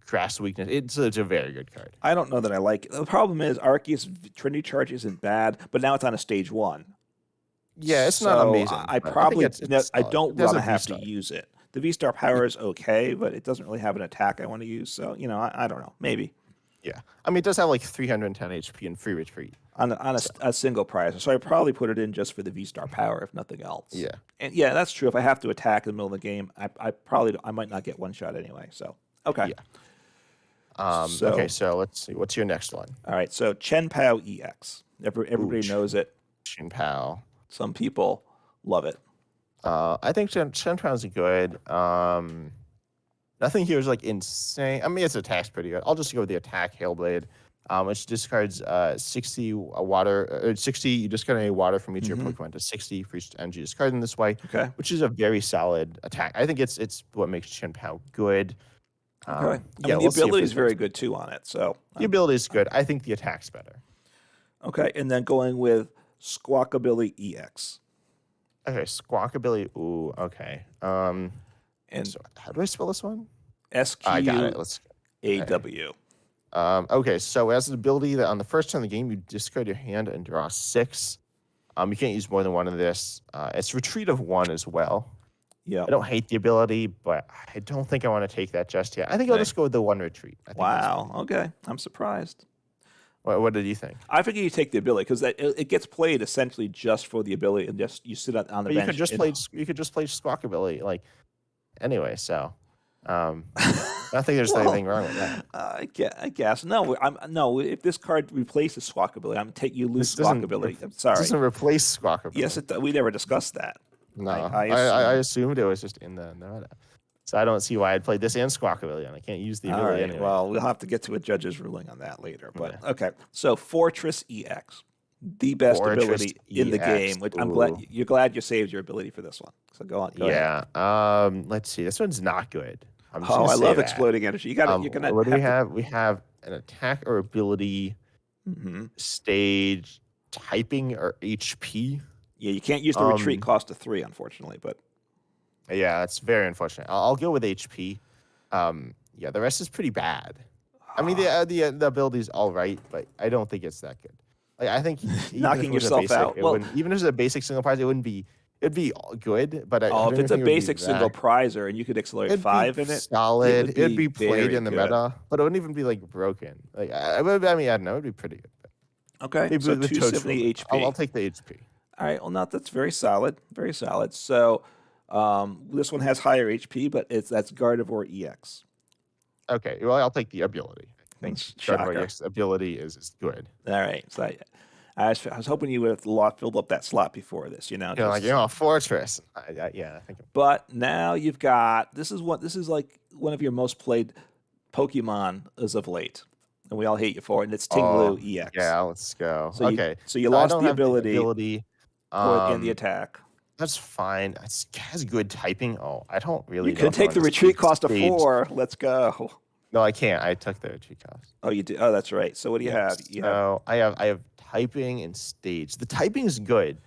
grass weakness. It's a very good card. I don't know that I like it. The problem is Arceus Trinity Charge isn't bad, but now it's on a stage 1. Yeah, it's not So amazing. I but probably think it's I solid. don't It has want a to have to V-Star. use it. The V Star power is okay, but it doesn't really have an attack I want to use. So I don't know. Maybe Yeah. I mean, it does have like 310 HP and free retreat. on a single prize. So I probably put it in just for the V Star power, if nothing else. Yeah. And yeah, that's true. If I have to attack in the middle of the game, I might not get one shot anyway. So okay. Yeah. So- Okay, so let's see. What's your next one? All right. So Chen Pao EX. Everybody knows it. Shin Pao. Some people love it. I think Shin Pao's good. Nothing here is like insane. I mean, its attack's pretty good. I'll just go with the attack Hailblade, which discards 60 water, or 60. You discard any water from each of your Pokemon to 60 for each energy discard in this way. Okay. Which is a very solid attack. I think it's what makes Shin Pao good. Okay. I mean, the we'll see if ability is it very works. good too on it. So The ability is good. I think the attack's better. okay, and then going with Squawkabilly EX. Okay, Squawkabilly. Ooh, okay. And So how do I spell this one? SQAW. I got it. Let's. Okay, so as an ability that on the first turn of the game, you discard your hand and draw 6. You can't use more than one of this. It's retreat of 1 as well. Yeah. I don't hate the ability, but I don't think I want to take that just yet. I think I'll Okay. just go with the 1 retreat. I think that's Wow. Okay. I'm surprised. what did you think? I figure you take the ability because it gets played essentially just for the ability, and just you sit on the But you bench. could just play Squawkabilly, like anyway. So, don't think there's Well, anything wrong with that. I guess no. No. If this card replaces Squawk ability, you lose This Squawk doesn't ability. I'm this sorry. doesn't replace Squawk Yes, ability. we never discussed that. No, I I assumed. assumed it was just in the meta. So I don't see why I'd play this and Squawk ability, and I can't use the All ability right. anyway. Well, we'll have to get to a judge's ruling on that later. But Yeah. okay. So Fortress EX, the best Fortress ability in the EX. game. Which I'm glad Ooh. you're glad you saved your ability for this one. So go on. Go ahead. Yeah. Let's see. This one's not good. I'm just Oh, gonna I say love that. exploding energy. You got to. You're gonna What do we have to. have? We have an attack or ability, Mhm. stage, typing or HP. Yeah, you can't use the retreat Um, cost of 3, unfortunately. But yeah, that's very unfortunate. I'll go with HP. Yeah, the rest is pretty bad. I mean, the ability's all right, but I don't think it's that good. Like, I think even if knocking it was a yourself basic, out. it Well, wouldn't. Even if it was a basic single prize, it wouldn't be. It'd be good, but I oh, don't if even it's a think it would be basic single that. prizer and you could accelerate It'd be 5 in it, it solid. would It'd be be played very in the good. meta, but it wouldn't even be like broken. Like I mean, I don't know. It'd be pretty good. Okay, Maybe so with Toad's 270 Foot. I'll HP. take the HP. All right, well, not that's very solid, very solid. So this one has higher HP, but that's Gardevoir EX. Okay, well, I'll take the ability. I think Gardevoir Shocker. EX ability is good. All right, so I was hoping you would have filled up that slot before this, Like a fortress. Yeah, I think. But now you've got this is like one of your most played Pokemon as of late, and we all hate you for it. And it's Tinglu Oh, EX. yeah, let's go. So Okay, you so I lost don't the have the ability ability. or and the Um, attack. that's fine. It has good typing. Oh, I don't You really know can if I take want the to retreat cost of stage. 4. Let's go. No, I can't. I took the retreat cost. Oh, you do. Oh, that's right. So what do you Yeah. have? You have So I have typing and stage. The typing is good.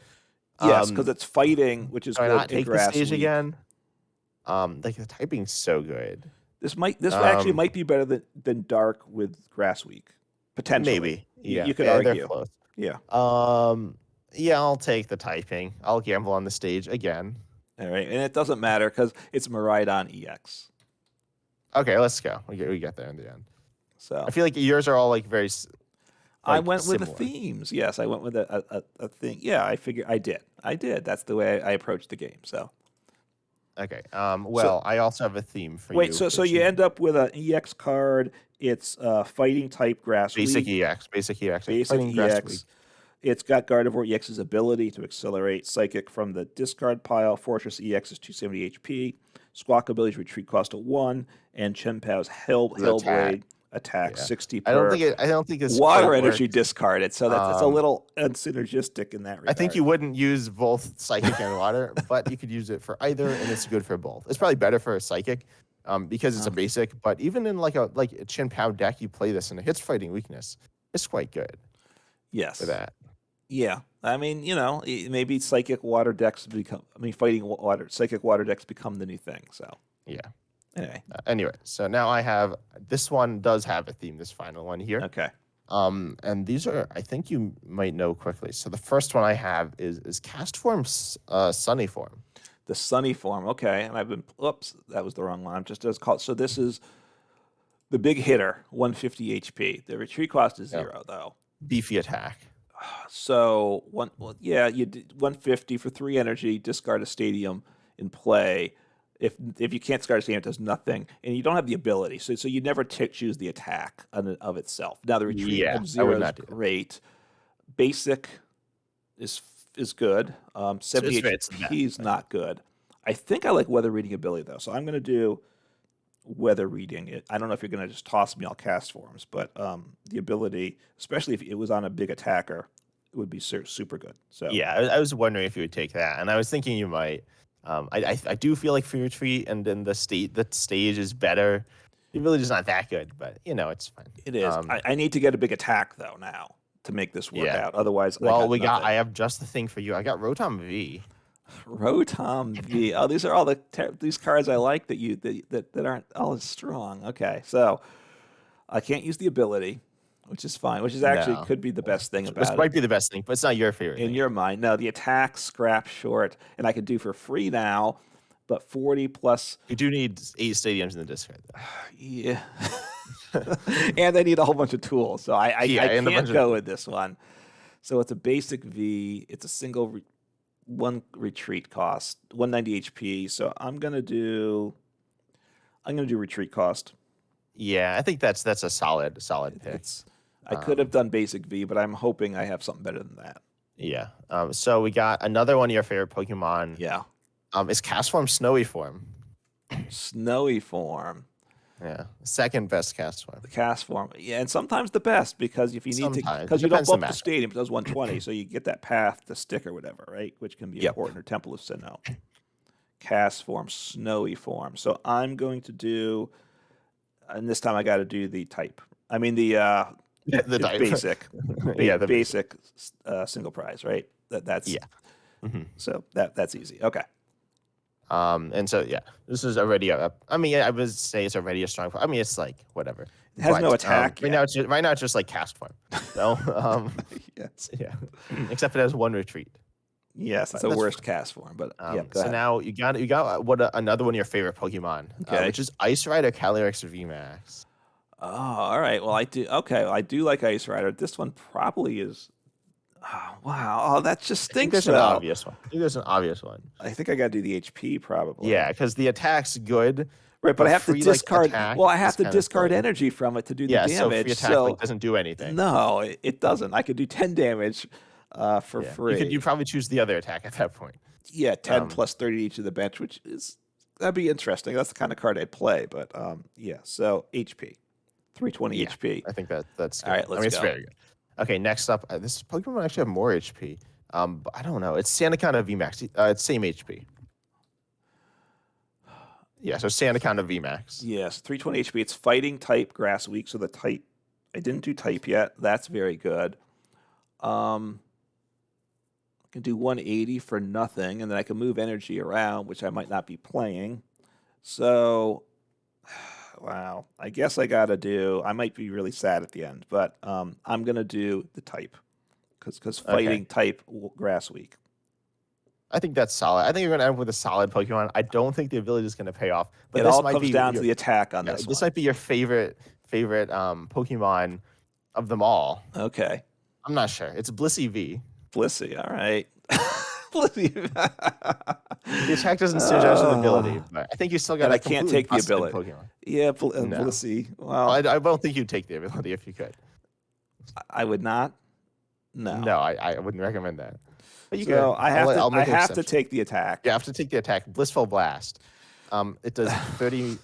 yes, because it's fighting, Do which is I good not in take the Grass stage Week. again? Like the typing's so good. This actually Um, might be better than Dark with Grass Week, potentially. maybe. Yeah, You could they're argue. close. Yeah. Yeah, I'll take the typing. I'll gamble on the stage again. All right, and it doesn't matter because it's Miraidon EX. Okay, let's go. We get there in the end. So I feel like yours are all like very I went with the similar. themes. Yes, I went with a thing. Yeah, I figured I did. I did. That's the way I approached the game. So Okay. so Well, I also have a theme for wait. you, So which you is end up with an EX card. It's fighting type Grass basic Week, EX. Basic EX. Like basic fighting Grass Week. EX. It's got Gardevoir EX's ability to accelerate Psychic from the discard pile. Fortress EX is 270 HP. Squawk abilities retreat cost of 1, and Chenpao's The attack. Hellblade attack Yeah. 60 per. I don't think this Water quite energy works. discarded, so it's a Um, little unsynergistic in that regard. I think you wouldn't use both psychic and water, but you could use it for either, and it's good for both. It's probably better for a psychic, because it's a basic. But even in like a Chin Pao deck, you play this and it hits fighting weakness. It's quite good Yes. for that. Yeah. I mean, maybe psychic water decks become. I mean, psychic water decks become the new thing. So Yeah. anyway, Anyway, so now I have this one does have a theme. This final one here. okay. And these are I think you might know quickly. So the first one I have is cast form, sunny form. The sunny form. Okay, and I've been. Oops, that was the wrong one. I'm just as called. So this is the big hitter, 150 HP. The retreat cost is 0 though. Beefy attack. So you did 150 for 3 energy. Discard a stadium in play. If you can't discard a stadium, it does nothing, and you don't have the ability. So you never choose the attack of itself. Now the retreat Yeah, of I 0 would is not do that. great. Basic is good. 70 it's the HP is not good. I think I like weather reading ability though, so I'm going to do weather reading it. I don't know if you're going to just toss me all cast forms, but the ability, especially if it was on a big attacker, it would be super good. So Yeah, I was wondering if you would take that, and I was thinking you might. I do feel like for retreat and then the stage is better. The ability is not that good, but it's fine. it is. I need to get a big attack though now to make this work Yeah. out. Otherwise, Well, nothing. I have just the thing for you. I got Rotom V. Rotom V. Oh, these are all these cards I like that aren't all as strong. Okay, so I can't use the ability, which is fine. Which is actually No. could be the best thing This about might it be the best thing, but it's not your favorite in thing. your mind. No, the attack scrap short, and I could do for free now, but 40 plus. You do need 8 stadiums in the discard, though. Yeah, and I need a whole bunch of tools, so I and a can't bunch go with this one. So it's a basic V. It's a single one retreat cost, 190 HP. So I'm gonna do retreat cost. Yeah, I think that's a solid pick. It's I could have done basic V, but I'm hoping I have something better than that. Yeah. So we got another one of your favorite Pokemon. Yeah. Is Cast Form Snowy Form. Snowy form. Yeah. Second best Cast Form. The cast form. Yeah, and sometimes the best because if you need to, Sometimes. It because you don't depends the bump the matchup. stadium, it does 120, so you get that path to stick or whatever, right? Which can be Yep. important, or Temple of Sinnoh. Cast form, snowy form. So I'm going to do, and this time I got to do the type. I mean The type. basic, Yeah, the basic single prize, right? That's Yeah. Mhm. so that's easy. Okay. And so yeah, this is already I mean, I would say it's already a strong. I mean, it's like whatever. It has no attack right yet. now, it's just like Cast Form. So Yes. yeah, except it has one retreat. Yes, it's the That's worst cast form, but yeah. Go so ahead. now you got another one of your favorite Pokemon, Okay. which is Ice Rider Calyrex VMAX. Oh, all right. Well, I do. Okay, well, I do like Ice Rider. This one probably is. Oh, wow. Oh, that just I think stinks there's an though. obvious one. I think there's an obvious one. I think I got to do the HP probably. Yeah, because the attack's good. Right, but I have to free, like, discard. attack Well, I have is to kinda discard silly. energy from it to do the Yeah, so damage. free attack like doesn't do anything. No, it doesn't. I could do 10 damage for Yeah, free. you probably choose the other attack at that point. Yeah, 10 Um, plus 30 to each of the bench, which is that'd be interesting. That's the kind of card I'd play. But yeah. So HP, 320 Yeah. HP. I think that's good. All right, let's it's go. very good. Okay, next up, this Pokemon might actually have more HP. But I don't know. It's Sandaconda VMAX. It's same HP. Yeah, so Sandaconda VMAX. Yes, 320 HP. It's fighting type, grass weak. So the type, I didn't do type yet. That's very good. I can do 180 for nothing, and then I can move energy around, which I might not be playing. So, wow. I guess I got to do, I might be really sad at the end, but I'm going to do the type because fighting type grass weak. I think that's solid. I think you're going to end up with a solid Pokemon. I don't think the ability is going to pay off. But It this all might comes be down to the attack on this one. This might be your favorite Pokemon of them all. Okay. I'm not sure. It's Blissey V. Blissey, all right. Blissey. The attack doesn't suggest an ability, but I think you still got. And I can't take the ability. Pokemon. Yeah, No. Blissey. Well, I don't think you'd take the ability if you could. I would not. No. No, I wouldn't recommend that. But you So could. I have I'll to. make I an have to exception. take the attack. You have to take the attack. Blissful Blast. It does 30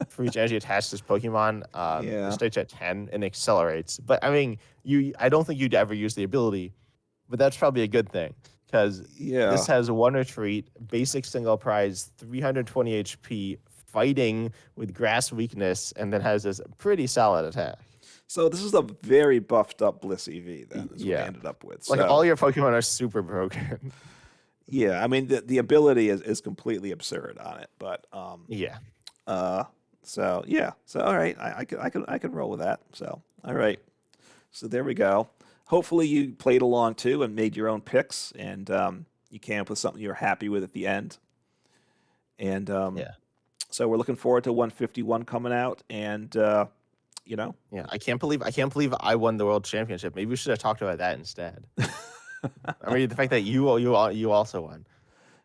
for each energy attached to this Pokemon. Yeah. It starts at 10 and accelerates. But I mean, I don't think you'd ever use the ability, but that's probably a good thing because Yeah. this has one retreat, basic single prize, 320 HP, fighting with grass weakness, and then has this pretty solid attack. So this is a very buffed up Blissey V. Then is what I Yeah. ended up with. Like So, all your Pokemon are super broken. yeah, I mean the ability is completely absurd on it, but Yeah. so yeah, so all right, I can roll with that. So all right, so there we go. Hopefully you played along too and made your own picks, and you came up with something you're happy with at the end. And Yeah. so we're looking forward to 151 coming out, and you know, Yeah. I can't believe I won the world championship. Maybe we should have talked about that instead. I mean, the fact that you also won.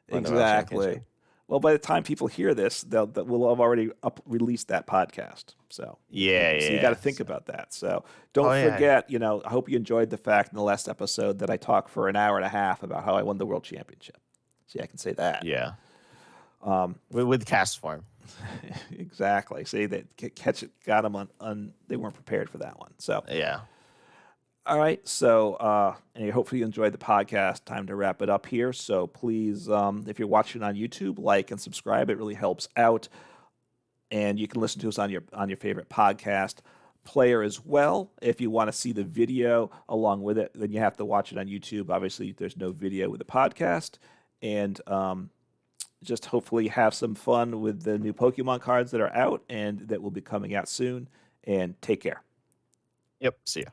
The world exactly. championship. Well, by the time people hear this, we'll have already released that podcast. So Yeah. so you got to think about that. So don't Oh, yeah. forget, I hope you enjoyed the fact in the last episode that I talked for an hour and a half about how I won the world championship. See, I can say that. Yeah. With cast form. Exactly. See, that got them on. They weren't prepared for that one. So Yeah. all right. So and hopefully you enjoyed the podcast. Time to wrap it up here. So please, if you're watching on YouTube, like and subscribe. It really helps out. And you can listen to us on your favorite podcast player as well. If you want to see the video along with it, then you have to watch it on YouTube. Obviously, there's no video with the podcast. And just hopefully have some fun with the new Pokemon cards that are out and that will be coming out soon. And take care. Yep. See ya.